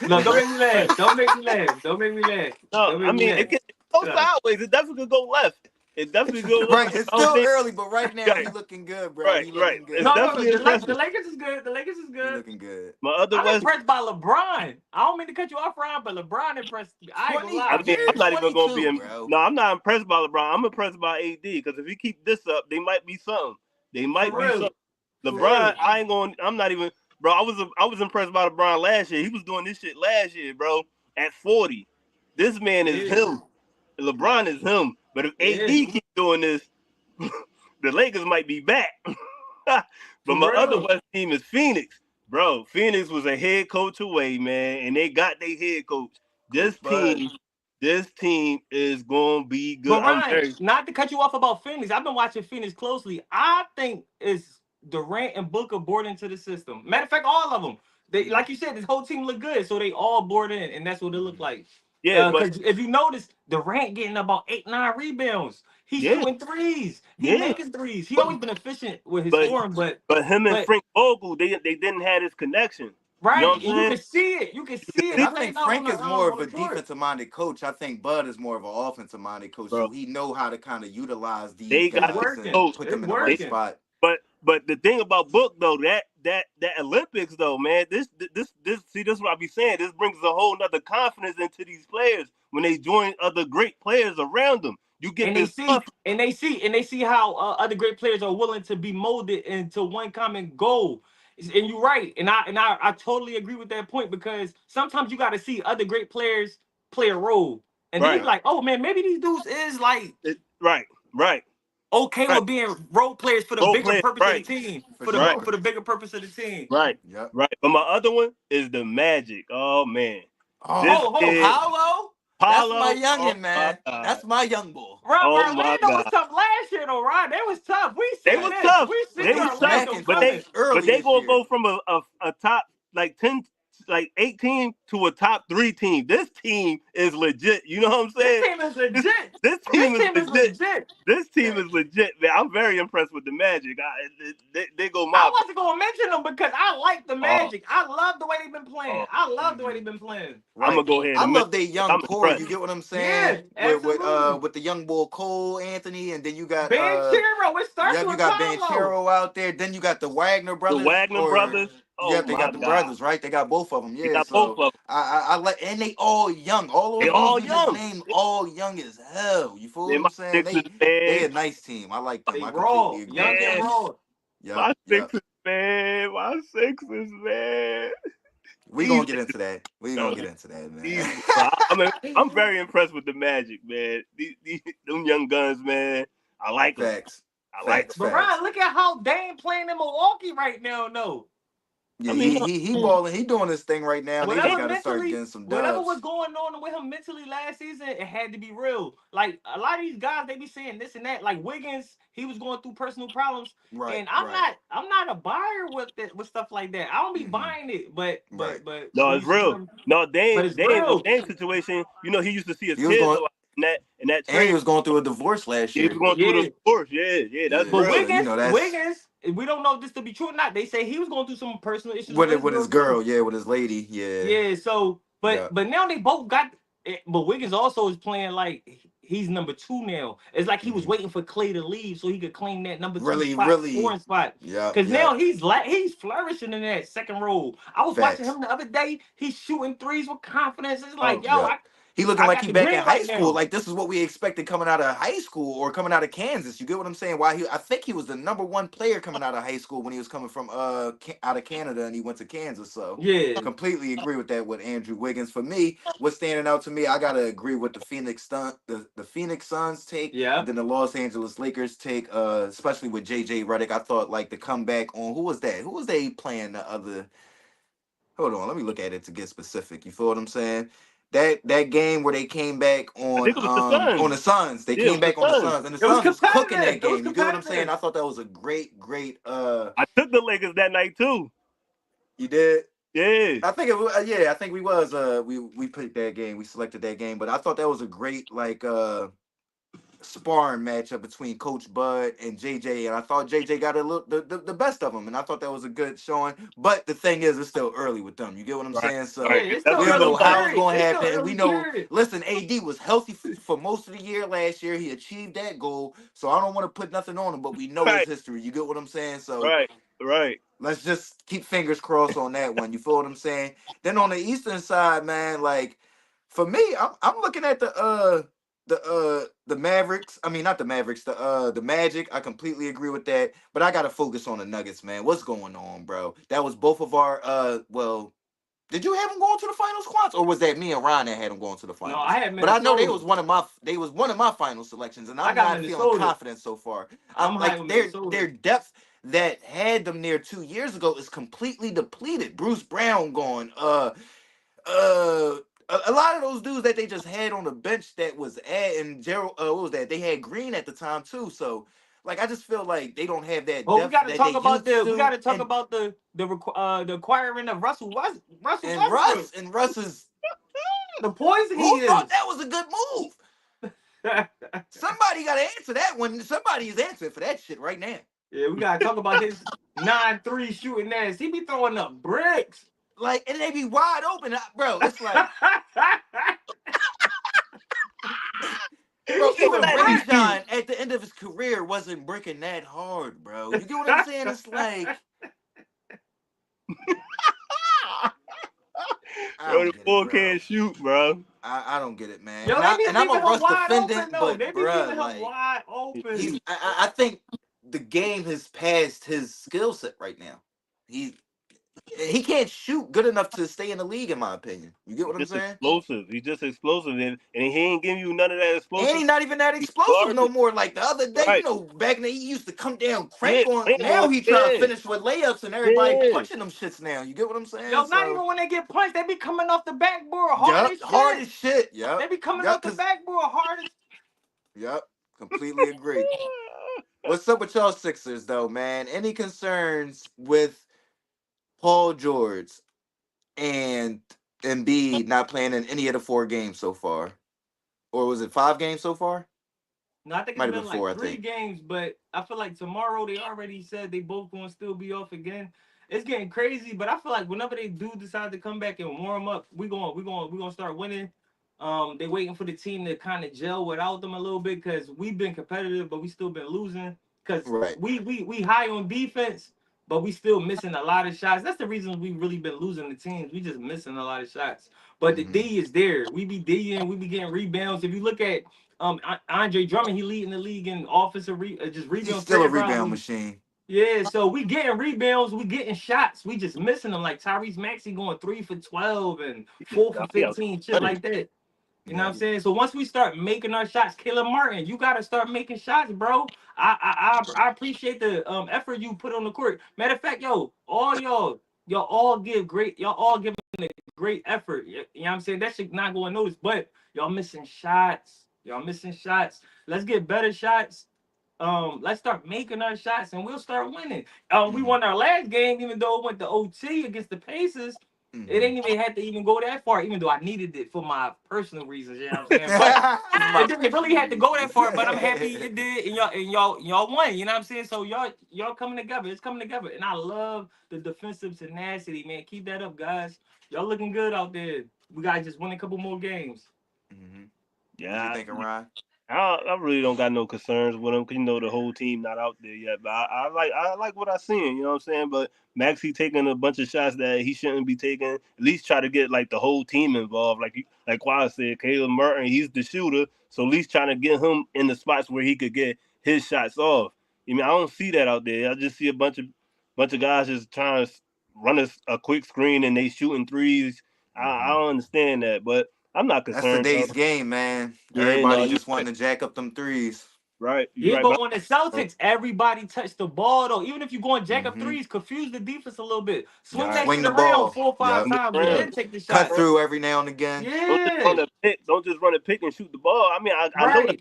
No, don't make me laugh. Don't make me laugh. Don't make me laugh. No, Don't I make me mean laugh. it go No. sideways. It definitely could go left. It definitely could go Right, left. it's I don't still think early, but right now he right, looking good, bro. right, He right. looking It's good. No. definitely The impressive. Lakers is good. The Lakers is He good. looking good. My other I'm West, impressed by LeBron. I don't mean to cut you off, Ryan, but LeBron impressed me. I ain't gonna 20, I lie. mean, you're I'm not even gonna be 22, in. bro. No, I'm not impressed by LeBron. I'm impressed by AD because if he keep this up, they might be something. They For might be real. something. For LeBron, real. I ain't going. I'm not even, bro. I was impressed by LeBron last year. He was doing this shit last year, bro. At 40, this man is Yeah. him. LeBron is him. But if Yeah. AD keep doing this, the Lakers might be back. But For my other real. West team is Phoenix, bro. Phoenix was a head coach away, man, and they got their head coach. Coach This Bud. team, this team is gonna be good. But I'm Ryan, very not to cut you off about Phoenix, I've been watching Phoenix closely. I think it's Durant and Booker bored into the system. Matter of fact, all of them. They, like you said, this whole team look good, so they all bored in, and that's what it looked like. yeah, but Because if you notice, Durant getting about 8, 9 rebounds. He's yeah, shooting threes. He yeah, making threes. He but always been efficient with his but scoring, but him and but Frank Vogel, they didn't have this connection. You know right, what and I'm you saying? can see it. You can You can see it see, I playing think out Frank is more of on a the court. defensive minded coach. I think Bud is more of an offensive minded coach. bro. So he know how to kind of utilize these They It's got the guys and working. coach. put It's them in the right They, working. spot. but the thing about Book though, that Olympics though, man, this see this is what I be saying. This brings a whole nother confidence into these players when they join other great players around them. You get and they this see confidence. and they see how other great players are willing to be molded into one common goal. And you're right, and I totally agree with that point because sometimes you got to see other great players play a role, and then you Right. be Yep. like, oh man, maybe these dudes is like Right. Right. okay Right. with being role players for the Role bigger players. purpose of the Right. team, For Right. for sure. the bigger purpose of the team. Right. Yep. Right. But my other one is the Magic. Oh man, this Oh, kid Paolo? That's my Paulo. Oh youngin, my man. God. That's my young boy. Right, Oh but my Orlando was God. tough last year though, right? They was tough. We They seen was this. tough. We But seen they They was tough. Orlando smacking But they coming. folks but early they this gonna year. go from a top like 10 like 18 to a top 3 team. This team is legit. You know what I'm This saying? team is This, legit. this This team is team is legit. legit. This team That is legit, man. I'm very impressed with the Magic. They go I my wasn't gonna mention them because I like the oh, Magic. I love the way they've been playing. oh. I love the way they've mhm. been playing. I'm Right. gonna go ahead I and mention love their it. young I'm core. You impressed. get what I'm saying? Yeah, absolutely. With the young boy Cole Anthony, and then you got Banchero, it starts yep, you with got Paolo. Banchero out there. Then you got the Wagner The brothers, Wagner or brothers. Oh yep, they my got the God. brothers, right? They got both of them. They Yeah, got both so of them. I like, and they all young. All They those dudes all you just young. named, all young as hell. You feel Then what my I'm saying? Sixers, They man. a nice team. I like them. They I raw, completely agree young with and Man. that. raw. Yep, My yep. Sixers, man. My Sixers, man. We These gonna get niggas, into that. We gonna yo, get into that, man. these, bro, I'm very impressed with the Magic, man. Them young guns, man. I like them. Facts, I like them. facts, But facts. Ryan, look at how Dame playing in Milwaukee right now. No, Yeah, I mean, he balling. He doing his thing right now. They just whatever got to start mentally, getting some whatever was dubs. going on with him mentally last season, it had to be real. Like a lot of these guys, they be saying this and that. Like Wiggins, he was going through personal problems, Right, and right. I'm not a buyer with it with stuff like that. I don't be Hmm. buying it, but Right. no, when it's you see real. him, No, but it's real. Dame situation. You know, he used to see his He was kids going, a lot in that and he trade. was going through a divorce last He was year. going through Yeah, the divorce. Yeah, yeah, that's but Yeah, so real. you know that's We don't know if this to be true or not. They say he was going through some personal issues with his with his girl too. girl. Yeah, with his lady. Yeah, Yeah, so yeah. but now they both got but Wiggins also is playing like he's number two now. It's like he was Hmm. waiting for Clay to leave so he could claim that number two Really, spot, really. scoring spot. Yep, Cause yep. now he's flourishing in that second role. I was watching Facts. him the other day. He's shooting threes with confidence. It's like, Oh, yo, Yep. He looking I like got he the back in green high right school. now. Like this is what we expected coming out of high school or coming out of Kansas. You get what I'm saying? Why I think he was the number one player coming out of high school when he was coming from out of Canada and he went to Kansas. So Yeah. completely agree with that with Andrew Wiggins. For me, what's standing out to me, I gotta agree with the Phoenix Suns take, Yeah. and then the Los Angeles Lakers take. Especially with JJ Redick, I thought like the comeback on who was that? Who was they playing the other? Hold on, let me look at it to get specific. You feel what I'm saying? That game where they came back I think it was the on Suns. the Suns. They Yeah, it came was the back on the Suns. Suns, and the It was Suns was cooking competitive. that It was game. You get what I'm saying? competitive. I thought that was a great I took the Lakers that night too. you did. Yeah. I think it was, I think we picked that game. We selected that game, but I thought that was a great sparring matchup between Coach Bud and JJ, and I thought JJ got a little the best of them, and I thought that was a good showing. But the thing is, it's still early with them. You get what I'm Right. saying? Yeah, So it's That's still we don't what early know I'm like. how it's period. going to It's still happen, and we early know. period. Listen, AD was healthy for most of the year last year. He achieved that goal, so I don't want to put nothing on him. But we know his Right. history. You get what I'm saying? So Right. Right. let's just keep fingers crossed on that one. You feel what I'm saying? Then on the eastern side, man, like for me, I'm looking at the Mavericks. I mean, not the Mavericks, the Magic. I completely agree with that. But I gotta focus on the Nuggets, man. What's going on, bro? That was both of our well. Did you have them going to the finals, Quants, or was that me and Ryan that had them going to the No, finals? I had But I know Minnesota. they was one of my final selections, and I I'm got not feeling Minnesota. confident so far. I I'm high like with their Minnesota. depth that had them there 2 years ago is completely depleted. Bruce Brown gone. Uh. A lot of those dudes that they just had on the bench that was and Gerald, what was that? They had Green at the time too. So, like, I just feel like they don't have that Well, we depth got to that they talk about used we got to. to talk about the acquiring of Russell And Westbrook. Russ is The poison he who thought is. that was a good move? Somebody got to answer that one. Somebody is answering for that shit right now. Yeah, we gotta talk about his 9-3 shooting ass. He be throwing up bricks. Like, and they be wide open, bro. It's like, He bro, be People even shooting at Ray these bricks. dudes. John at the end of his career wasn't breaking that hard, bro. You get what I'm saying? It's like, I Bro, don't the get it, boy bro. can't shoot, bro. I don't get it, man. Yo, And they be I'm a leaving him Russ wide open defendant, though. but They be leaving bruh, him like wide open. I think the game has passed his skill set right now. He he can't shoot good enough to stay in the league, in my opinion. You get what I'm Just saying? explosive. He's just explosive, and he ain't giving you none of that And explosive. he's not even that He's explosive no garbage. more. Like the other day, Right. back then he used to come down Yeah, crank on. slam Now on. he trying to Yeah. finish with layups and everybody Yeah. punching them shits now. You get what I'm saying? Yo, not So, even when they get punched, they be coming off the backboard hard yep, as hard shit. as shit. They Yep, be coming yep, off the cause backboard hard as. yep, completely agree. What's up with y'all Sixers though, man? Any concerns with Paul George and Embiid not playing in any of the 4 games so far? Or was it 5 games so far? No, I think Might it's have been been like four, I three think. games, but I feel like tomorrow they already said they both gonna still be off again. It's getting crazy, but I feel like whenever they do decide to come back and warm up, we gonna start winning. They waiting for the team to kind of gel without them a little bit because we've been competitive, but we still been losing. Because Right. we high on defense, but we still missing a lot of shots. That's the reason we really been losing the teams. We just missing a lot of shots. But the Mm-hmm. D is there. We be D'ing, we be getting rebounds. If you look at Andre Drummond, he leading the league in offensive just He's rebounds still a created rebound probably. machine. Yeah, so we getting rebounds, we getting shots, we just missing them. Like Tyrese Maxey going 3 for 12 and 4 for 15, shit Yeah. like that. You know what Yeah. I'm saying? So once we start making our shots, Caleb Martin, you gotta start making shots, bro. I appreciate the effort you put on the court. Matter of fact, yo, y'all all y'all all giving a great effort. You know what I'm saying? That shit not going noticed, but y'all missing shots. Y'all missing shots. Let's get better shots. Let's start making our shots and we'll start winning. We Mm-hmm. won our last game, even though it went to OT against the Pacers. It Mm-hmm. ain't even had to even go that far, even though I needed it for my personal reasons. You know what I'm saying? But My it didn't really personal have to go that reasons. far. But I'm happy it did, and y'all won. You know what I'm saying? So y'all coming together. It's coming together, and I love the defensive tenacity, man. Keep that up, guys. Y'all looking good out there. We gotta just win a couple more games. Mm-hmm. What you Yeah. thinking, Ryan? I really don't got no concerns with him because the whole team not out there yet. But I like what I seen. You know what I'm saying? But Maxie taking a bunch of shots that he shouldn't be taking. At least try to get like the whole team involved. Like Quad said, Caleb Martin, he's the shooter. So at least trying to get him in the spots where he could get his shots off. I mean, I don't see that out there. I just see a bunch of guys just trying to run a quick screen and they shooting threes. I Mm-hmm. don't understand that, but I'm not That's concerned though. today's game, man. Yeah, no, Everybody you just wanting to jack up them threes. right. You Yeah, right, but but on the Celtics, everybody touched the ball though. Even if you go and jack up Mm-hmm. threes, confuse the defense a little bit. Swing right. that Swing shit the around ball. 4 or 5 Yep. Swing it times and Yep. around. then take the Cut shots. through every now and again. Don't just run Yeah, a pick. Don't just run a pick and shoot the ball. I mean, I know that right.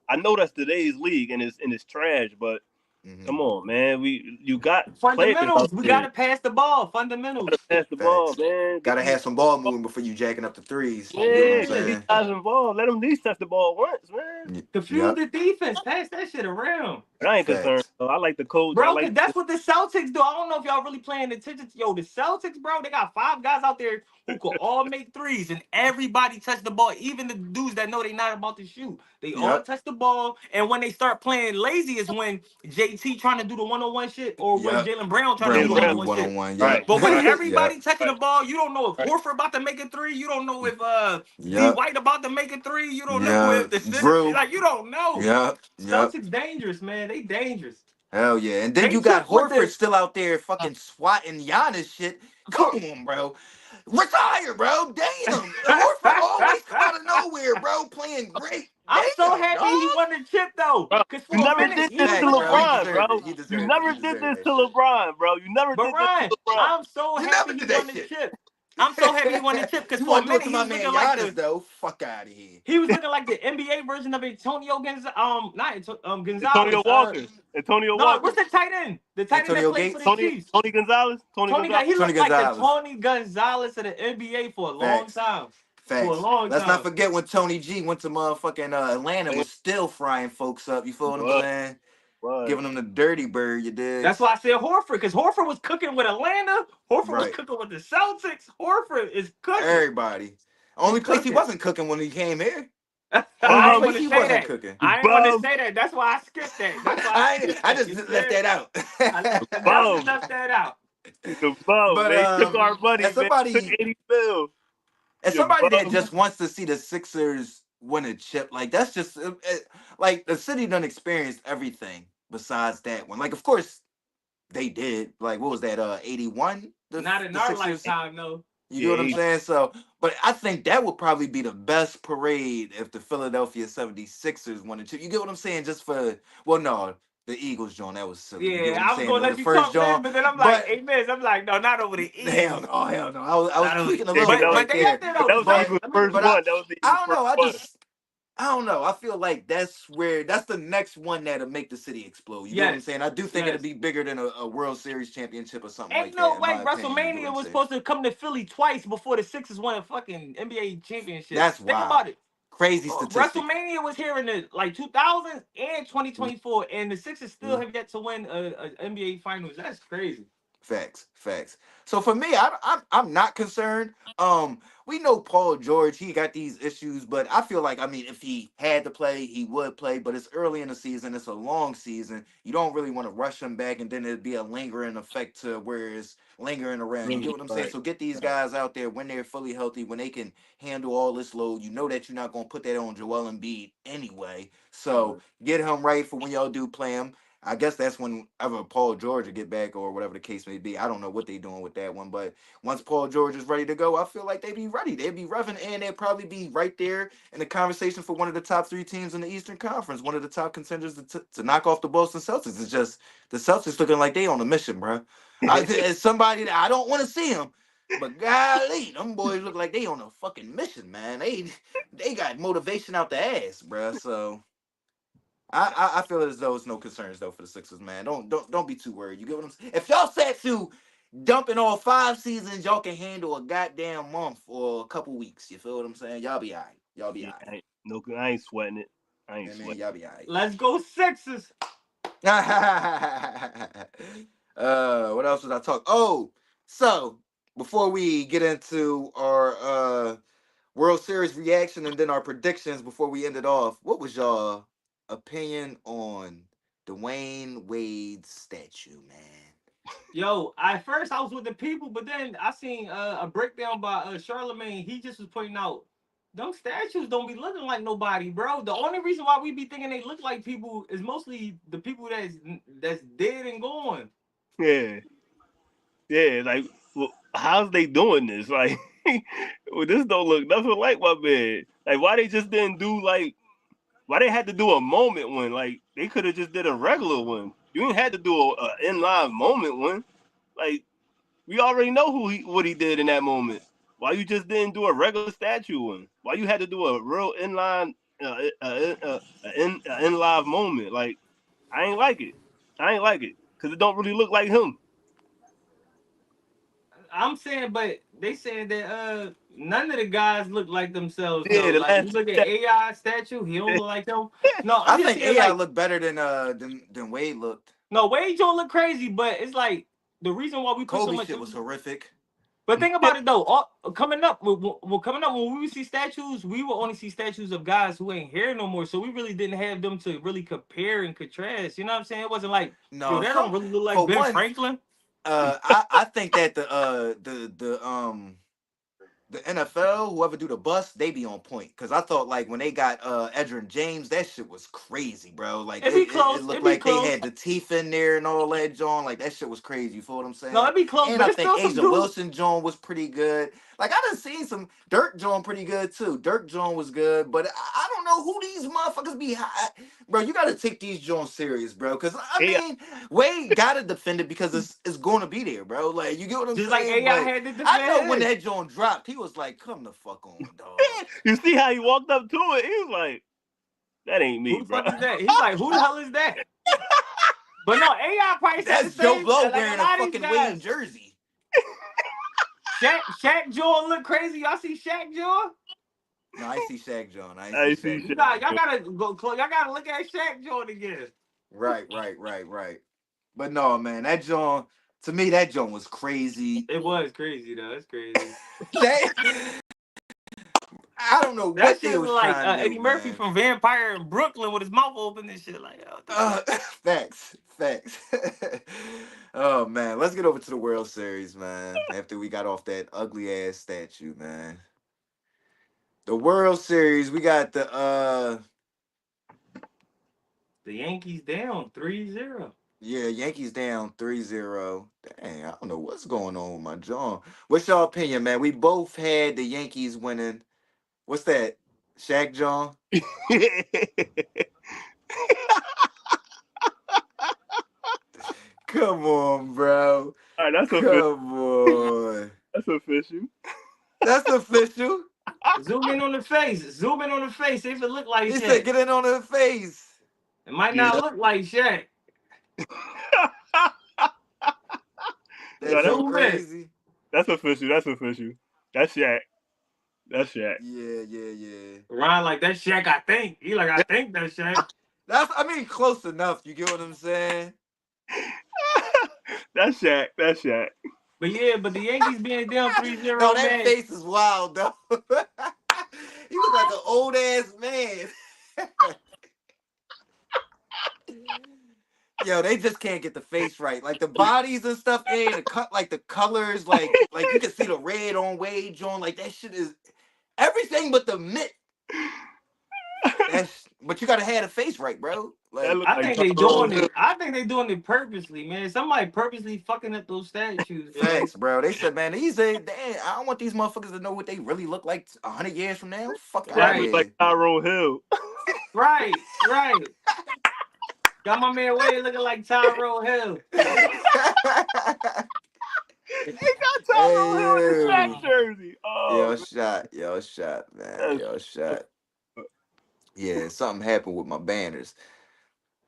I know that's today's league and it's trash, but Come on, man. You got players out Fundamentals. We there. gotta pass the ball. Fundamentals. Gotta pass the ball, Facts. man. Get Gotta these have some ball moving before you jacking up the threes. You get what I'm yeah, get Yeah. these saying? guys involved. Let them at least touch the ball once, man. Confuse Yep. the defense. Pass that shit around. But I ain't concerned. Facts. Though. I like the coach. I Bro, like because that's what the Celtics do. I don't know if y'all really paying attention to the Celtics, bro. They got 5 guys out there who could all make threes, and everybody touch the ball. Even the dudes that know they not about to shoot, they all Yep. touch the ball. And when they start playing lazy, is when JT trying to do the 1-on-1 shit, or when Yep. Jalen Brown trying to do Brown the Jalen want to Brown. do 1-on-1 one on shit. one. Right, Yep. But when right, everybody Yep. touching right, the ball, you don't know if right. Horford about to make a three. You don't know if D Yep. White about to make a three. You don't know Yeah. if the center, Drew. like, you don't know. Yep. Yep. Celtics dangerous, man. They dangerous. Hell yeah. And then They you got took with Horford the still out there fucking swatting Giannis shit. Come on, bro. Retire, bro. Damn. Horford always come out of nowhere, bro. Playing great. I'm so Damn, happy dog. he won the chip though, Bro, cause you for a never minute did he this was to Facts, bro. looking He like LeBron, deserved bro. it. He You deserved it. never He did deserved this that to shit. LeBron, bro. You never But did this Ryan, to LeBron. I'm so You happy never he did that won the shit. chip. I'm so happy he won the chip because You for a want to do it minute to he my was man looking like Giannis, the though? Fuck out of here. he was looking like the NBA version of Antonio Antonio Gonzalez. Walker. Antonio No, Walker. what's the tight end? The tight end that Antonio played for the Gates? Chiefs. Tony Gonzalez. Tony Gonzalez. He Tony looked like the Gonzalez. Tony Gonzalez of the NBA for a long Facts. time. For a Facts. long Let's not time. forget when Tony G went to motherfucking Atlanta and Man, was still frying folks up. You feel what I'm was saying? was. Giving them the dirty bird, you That's digs? why I said Horford, because Horford was cooking with Atlanta. Horford was Right. cooking with the Celtics. Horford is cooking. Everybody. He Only place he cooking. wasn't cooking when he came here. Only I ain't Bum, want place to he say wasn't that. cooking. I ain't want to bum, say that. That's why I skipped that. That's why I skipped I that. just You left said that out. I definitely bum. left that out. He's a bum, But man. He took our as money, man. He took somebody 80 mil. as You somebody that bum. just wants to see the Sixers win a chip, like that's just like the city done experienced everything besides that one. Like of course they did. Like what was that? 81. Not in The our Sixers. lifetime, though. You get Yeah, what I'm he, saying? So, but I think that would probably be the best parade if the Philadelphia 76ers won the chip. You get what I'm saying? Just for, well, no, the Eagles, John, that was silly. You get Yeah, what I'm I was saying? gonna The let you first talk, John, man, but then I'm like, but hey, man, I'm like, no, not over the hell Eagles. no, hell no. I was Not over the, tweaking a yeah, little because bit but right they up there. there though. that was the But But, Eagles' I mean, first but one. That was the I Eagles' don't first know. one. I don't know. I feel like that's the next one that'll make the city explode. You get what I'm yes, saying? I do think it'll yes. be bigger than a World Series championship or something Ain't like that, no in way my opinion. You get what WrestleMania I'm was saying? supposed to come to Philly twice before the Sixers won a fucking NBA championship. That's Think wild. about it. Crazy statistic. WrestleMania was here in the like 2000s and 2024, and the Sixers still have yet to win a NBA Finals. That's crazy. Facts, facts. So for me, I'm not concerned. We know Paul George, he got these issues, but I feel like I mean, if he had to play, he would play. But it's early in the season, it's a long season. You don't really want to rush him back, and then it'd be a lingering effect to where it's lingering around. You get what I'm saying? Right, So get these right. guys out there when they're fully healthy, when they can handle all this load. You know that you're not gonna put that on Joel Embiid anyway. So get him right for when y'all do play him. I guess that's whenever Paul George will get back or whatever the case may be. I don't know what they're doing with that one, but once Paul George is ready to go, I feel like they'd be ready. They'd be revving and they'd probably be right there in the conversation for one of the top 3 teams in the Eastern Conference, one of the top contenders to knock off the Boston Celtics. It's just the Celtics looking like they on a mission, bro. As somebody that I don't want to see them, but golly, them boys look like they on a fucking mission, man. They got motivation out the ass, bro. So. I feel as though it's no concerns though for the Sixers, man. Don't be too worried. You get what I'm saying? If y'all set to dumping all 5 seasons, y'all can handle a goddamn month or a couple weeks. You feel what I'm saying? Y'all be alright. Y'all be Yeah, alright. I ain't sweating it. I ain't Yeah, man, sweating. y'all be alright. Let's go Sixers. What else did I talk? Oh, so before we get into our World Series reaction and then our predictions before we end it off, what was y'all opinion on Dwayne Wade's statue, man? Yo, at first I was with the people, but then I seen a breakdown by Charlemagne. He just was pointing out them statues don't be looking like nobody, bro. The only reason why we be thinking they look like people is mostly the people that's dead and gone. Yeah, yeah. Like, well, how's they doing this? Like, well, this don't look nothing like my man. Like, why they just didn't do like? Why they had to do a moment one? Like, they could have just did a regular one. You ain't had to do a in live moment one. Like, we already know what he did in that moment. Why you just didn't do a regular statue one? Why you had to do a real inline in live moment? Like, I ain't like it. I ain't like it because it don't really look like him. I'm saying, but they saying that none of the guys look like themselves though. Yeah, the Like you last look at AI statue, he don't look like him. No, I'm I just think saying AI like looked better than Wade looked. no, Wade don't look crazy, but it's like the reason why we put so Kobe much shit was emphasis. horrific. But think about it though. Coming up, coming up when we would see statues, we would only see statues of guys who ain't here no more. So we really didn't have them to really compare and contrast. You know what I'm saying? It wasn't like, yo, No, that don't some really look like for Ben one, Franklin. I think that the NFL, whoever do the bust, they be on point. Cause I thought like when they got Edgerrin James, that shit was crazy, bro. Like It'd be it close. looked It'd be like they close. had the teeth in there and all that John. Like that shit was crazy. You feel what I'm No, saying? it'd be close, And but I it's think still some Asia dudes. Wilson John was pretty good. Like I done seen some Dirk John pretty good too. Dirk John was good, but I don't know who these motherfuckers be high. Bro, you gotta take these John serious, bro. Cause I AI. mean, Wade gotta defend it because it's gonna be there, bro. Like you get what I'm Just like saying? AI But had to I know when defend. that joint dropped, he was like, "Come the fuck on, dog." You see how he walked up to it? He was like, "That ain't Who me, the bro." fuck is that? He's like, who the hell is that? But no, AI probably said the That's Joe same. Blow Like a wearing a lot of these fucking Wayne guys. jersey. Shaq Jordan look crazy. Y'all see Shaq Jordan? No, I see Shaq John. I ain't see I see Shaq You shit. got, John. y'all gotta go. Y'all gotta look at Shaq Jordan again. Right. But no, man, that John to me, that John was crazy. It was crazy though. It's crazy. That I don't know That what they shit was like trying to do, Eddie Murphy man. from Vampire in Brooklyn with his mouth open and shit. Like, what the fuck? Facts. Oh man, let's get over to the World Series, man. After we got off that ugly ass statue, man. The World Series, we got the The Yankees down 3-0. yeah, Yankees down 3-0. Dang, I don't know what's going on with my John. What's your opinion, man? We both had the Yankees winning. What's that? Shaq John? Come on, bro. All right, that's official. Come on. That's official. That's official. Zoom in on the face. Zoom in on the face. See if it look like He said, Shaq. get in on the face. It might Yeah, not look like Shaq. That that's, Joe Zoom in. crazy. that's official. That's official. That's Shaq. That's Shaq. Yeah. Ryan like that Shaq. I think he like I think that Shaq. That's I mean close enough. You get what I'm saying? That's Shaq. That's Shaq. But yeah, but the Yankees being down No, 3-0, that man. face is wild though. He was like an old ass man. Yo, they just can't get the face right. Like the bodies and stuff, the cut, like the colors, like you can see the red on Wade John. Like that shit is everything but the mitt. But you gotta have the face right, bro. That Like look I like think they Tyrone doing Hill. it. I think they doing it purposely, man. Somebody purposely fucking up those statues, yo. facts, bro. They said, man, damn, I don't want these motherfuckers to know what they really look like 100 years from now. Fuck out of Shaq look Right, like here. Tyrone Hill. right. Got my man Wade looking like Tyrone Hill. He got Tyrone Hey Hill in his Shaq yo. jersey. Oh, Yo shot, man. man. Yo shot. Yeah, something happened with my banners.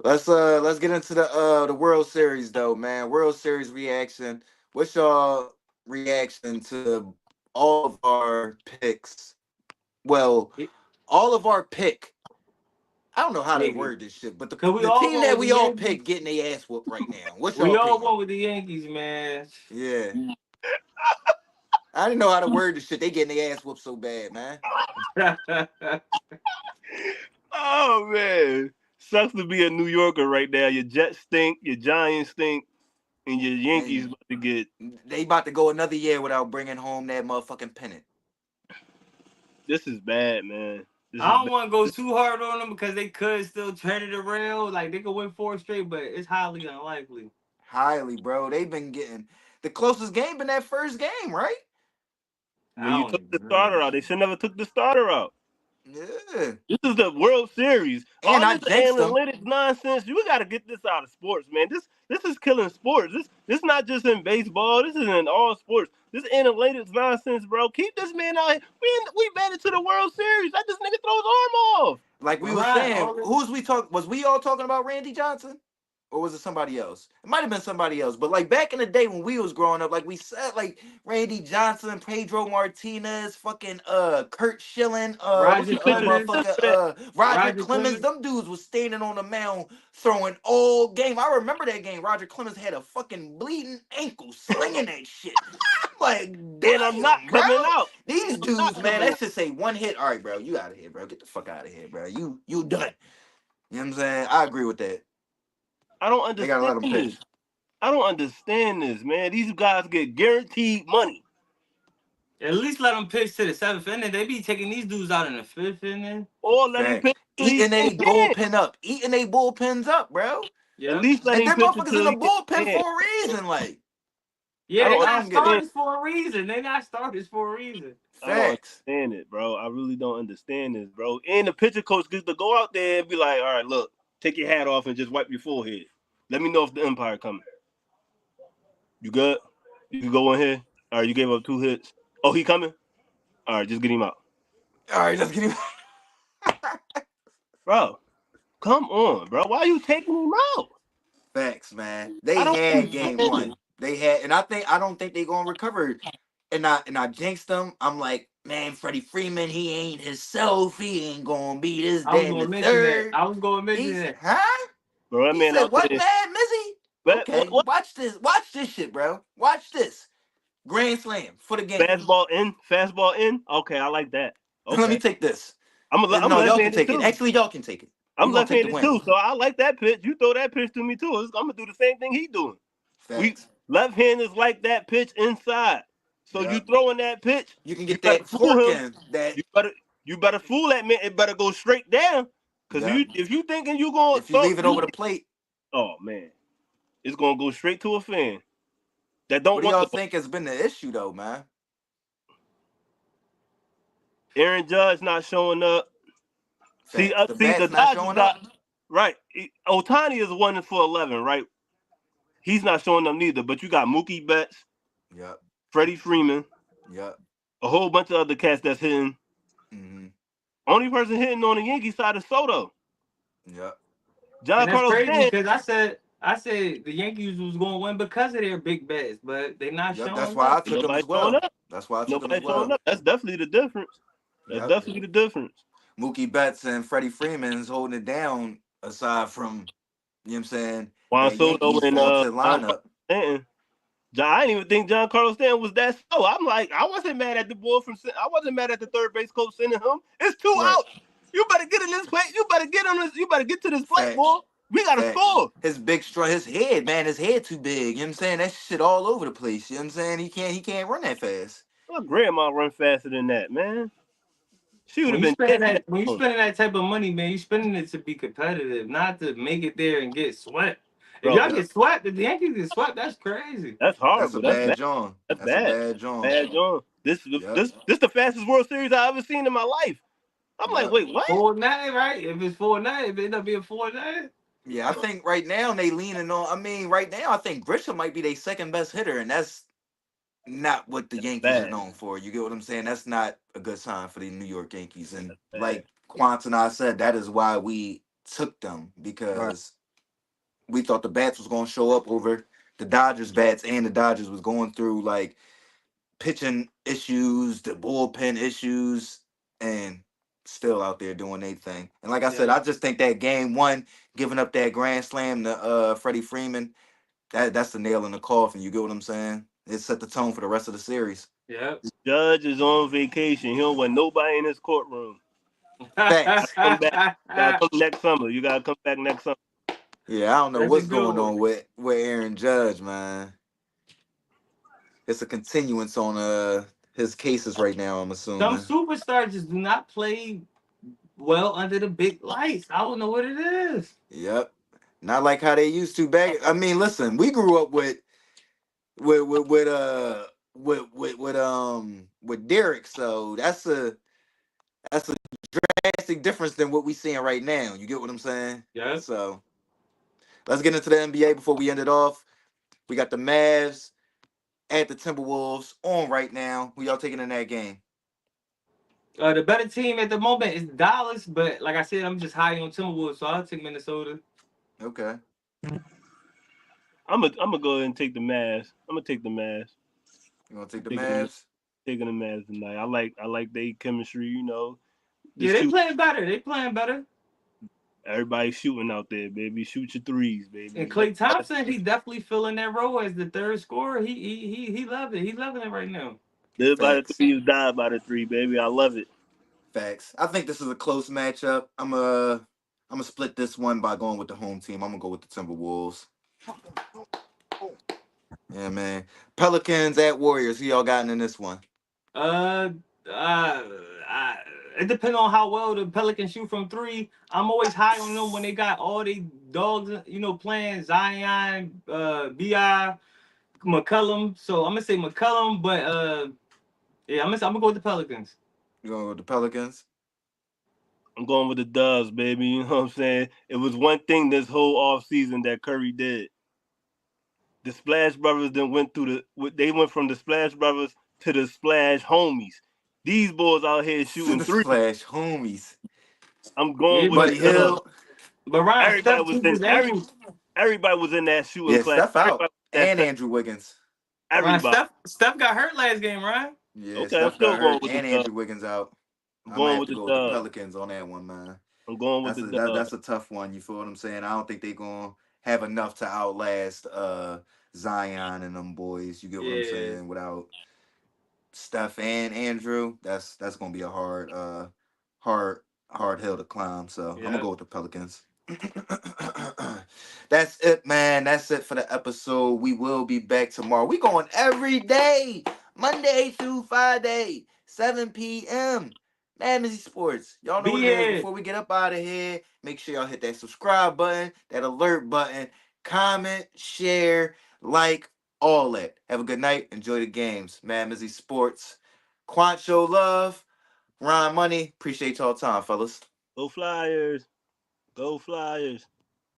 Let's get into the World Series though, man. World Series reaction. What's your reaction to all of our picks? Well, all of our pick. I don't know how to Yeah, word this shit, but cause we the all team went that with the we all Yankees. picked getting their ass whooped right now. What's your We all opinion? went with the Yankees, man. Yeah. I didn't know how to word this shit. They getting their ass whooped so bad, man. Oh man, sucks to be a New Yorker right now. Your Jets stink, your Giants stink, and your Yankees And about to get. they about to go another year without bringing home that motherfucking pennant. This is bad, man. This I is don't bad. want to go too hard on them because they could still turn it around. Like they could win 4 straight, but it's highly unlikely. Highly, bro. They've been getting the closest game been that first game, right? When I you don't took the agree. starter out, they should never took the starter out. Yeah. This is the World Series. And All I this jinxed them. analytics nonsense, you got to get this out of sports, man. This is killing sports. This not just in baseball. This is in all sports. This analytics nonsense, bro. Keep this man out here. We made it to the World Series. Let this nigga throw his arm off. Like we But were Ryan, saying, who's we talk? Was we all talking about Randy Johnson? or was it somebody else? It might have been somebody else. But like back in the day when we was growing up, like we said, like Randy Johnson, Pedro Martinez, fucking Kurt Schilling, what's Roger the Picture Clemens. motherfucker for that. Roger Roger Clemens. Clemens. Them dudes was standing on the mound throwing all game. I remember that game. Roger Clemens had a fucking bleeding ankle slinging that shit. I'm like, And I'm not damn, bro. coming out. These I'm not dudes, man, coming that out. should say one hit. All right, bro, you out of here, bro. Get the fuck out of here, bro. You done. You know what I'm saying? I agree with that. I don't They gotta let understand them this. pitch. I don't understand this, man. These guys get guaranteed money. At least let them pitch to the seventh inning. They be taking these dudes out in the fifth inning. Or let him Facts. pitch till he Eating a can. bullpen up. Eating a bullpens up, bro. At Yep. least let And him then pitch motherfuckers in until the he bullpen can. for a reason. Like, Yeah, I they don't I not don't get it. understand. starters for a reason. They not starters for a reason. I don't Facts. understand it, bro. I really don't understand this, bro. And the pitcher coach gets to go out there and be like, all right, look, take your hat off and just wipe your forehead. Let me know if the umpire coming. You good? You can go in here. All right, you gave up 2 hits. Oh, he coming? All right, just get him out. All right, let's get him. Bro, come on, bro. Why are you taking him out? Facts, man. I They don't had game understand it. one. They had, and I don't think they gonna recover. And I jinxed them. I'm like, man, Freddie Freeman, he ain't himself. He ain't gonna be this, I was that, and gonna the mention that. third. I was gonna mention He's that. huh? Bro, that He man said, out what, there. man, Mizzy? Okay, What? watch this. Watch this shit, bro. Watch this. Grand slam for the game. Fastball in? Fastball in? Okay, I like that. Let me Okay. take this. I'm No, y'all can left-handed take it. too. Actually, y'all can take it. I'm We're gonna take the left-handed win. too, so I like that pitch. You throw that pitch to me too. I'm gonna do the same thing he doing. We Facts. left-handers like that pitch inside. So you Yep. throwing that pitch, You can you get better that fool torque him. in. That You better fool that man. It better go straight down. Cause yep. if you thinking you gonna If you throw, leave it over the plate, oh man, it's gonna go straight to a fan that don't what do want y'all the ball. think has been the issue though, man? Aaron Judge not showing up. Facts. The See, the bats not Dodgers showing up. got right. Otani is 1 for 11, right? He's not showing up neither. But you got Mookie Betts, Yep. Freddie Freeman, Yep. a whole bunch of other cats that's hitting. Mm-hmm. Only person hitting on the Yankee side is Soto. Yep. And John that's Carlos crazy Stanton. because I said the Yankees was gonna win because of their big bets, but they not Yep. That's showing why I up. took him Nobody as showing well. up. That's why I took him as Nobody showing well. up. That's definitely the difference. That's Yep. definitely the difference. Mookie Betts and Freddie Freeman's holding it down aside from, you know what I'm saying, Juan that Soto Yankees and vaunted John Carlos lineup. Stanton. I didn't even think John Carlos Stanton was that slow. I'm like, I wasn't mad at the boy I wasn't mad at the third base coach sending him. It's 2 Right. outs. You better get in this plate. You better get on this. You better get to this plate, Facts. boy. We gotta Facts. score. His big strong, his head, man, his head too big. You know what I'm saying? That shit all over the place. You know what I'm saying? He can't run that fast. My grandma run faster than that, man. She would have been 10 down. When you spending that type of money, man, you spending it to be competitive, not to make it there and get swept. If Bro, y'all Yep. get swept, if the Yankees get swept, that's crazy. that's That's a horrible. That's bad bad. John. That's That's a bad. bad John. Bad, John. This Yep. the fastest World Series I ever seen in my life. I'm like, Yep. wait, what? 4-9, right? If it's 4-9, if it end up being 4-9. Yeah, I think right now they leaning on. I mean, right now I think Grisham might be their second best hitter, and that's not what the Yankees are Bad. known for. You get what I'm saying? That's not a good sign for the New York Yankees. And That's bad. like Quant and I said, that is why we took them Right. because we thought the bats was going to show up over the Dodgers bats, and the Dodgers was going through like pitching issues, the bullpen issues, and still out there doing their thing. And like I said, Yeah. I just think that game one, giving up that grand slam to Freddie Freeman, that's the nail in the coffin. You get what I'm saying? It set the tone for the rest of the series. Yep. Judge is on vacation. He don't want nobody in his courtroom. Facts. Come back. You gotta come next summer. You gotta come back next summer. Yeah, I don't know That's a what's good going one. on with Aaron Judge, man. It's a continuance on his cases right now, I'm Some assuming. superstars just do not play well under the big lights. I don't know what it is. Yep. Not like how they used to back. I mean, listen, we grew up with with with uh with Derek, so that's a drastic difference than what we seeing right now. You get what I'm saying? Yep. So let's get into the NBA before we end it off. We got the Mavs at the Timberwolves on right now. Who y'all taking in that game? The better team at the moment is Dallas, but like I said, I'm just high on Timberwolves, so I'll take Minnesota. Okay. I'm gonna go ahead and take the Mavs. I'm gonna take the Mavs. You gonna take the Taking them Mavs? taking the Mavs tonight. I like their chemistry. The Yeah, they shoot. playing better. They playing better. Everybody shooting out there, baby. Shoot your threes, And baby. Klay Thompson, he definitely filling that role as the third scorer. He loved it. He's loving it right now. Live by the Facts. three, you die by the three, baby. I love it. Facts. I think this is a close matchup. I'm gonna split this one by going with the home team. I'm gonna go with the Timberwolves. Yeah, man. Pelicans at Warriors. Who y'all gotten in this one? Uh, uh, I, it depends on how well the Pelicans shoot from three. I'm always high on them when they got all they dogs, playing Zion, Bi, McCullum. So I'm gonna say McCullum, but yeah, I'm gonna go with the Pelicans. You going with the Pelicans? I'm going with the Dubs, baby. You know what I'm saying? It was one thing this whole off season that Curry did. The Splash Brothers then went through they went from the Splash Brothers to the Splash Homies. These boys out here shooting The three. Splash homies. I'm going Yeah, with the Buddy Dubs. Hill. but Ryan Everybody Steph was too in his ankle. everybody was in that shooting Yeah, class. Steph out. Everybody was in that And set. Andrew Wiggins. Ryan Everybody. Steph got hurt last game, right? Yeah, Okay, I'm Steph got still going hurt with the and Dubs. Andrew Wiggins out. I'm I might going have with to the go with the Dubs. Pelicans on that one, man. I'm going with That's the that's Dubs. a tough one. You feel what I'm saying? I don't think they're gonna have enough to outlast Zion and them boys. You get what I'm Yeah, saying? Without Steph and Andrew, that's gonna be a hard hard hill to climb. So I'm gonna yeah. go with the Pelicans. That's it, man. That's it for the episode. We will be back tomorrow. We going every day, Monday through Friday, 7 p.m. MadMizzy Sports. Y'all know Be what it is. here. Before we get up out of here, make sure y'all hit that subscribe button, that alert button, comment, share, like, all that. Have a good night. Enjoy the games. MadMizzy Sports. Quant show love. Ryan Money. Appreciate y'all time, fellas. Go Flyers. Go Flyers.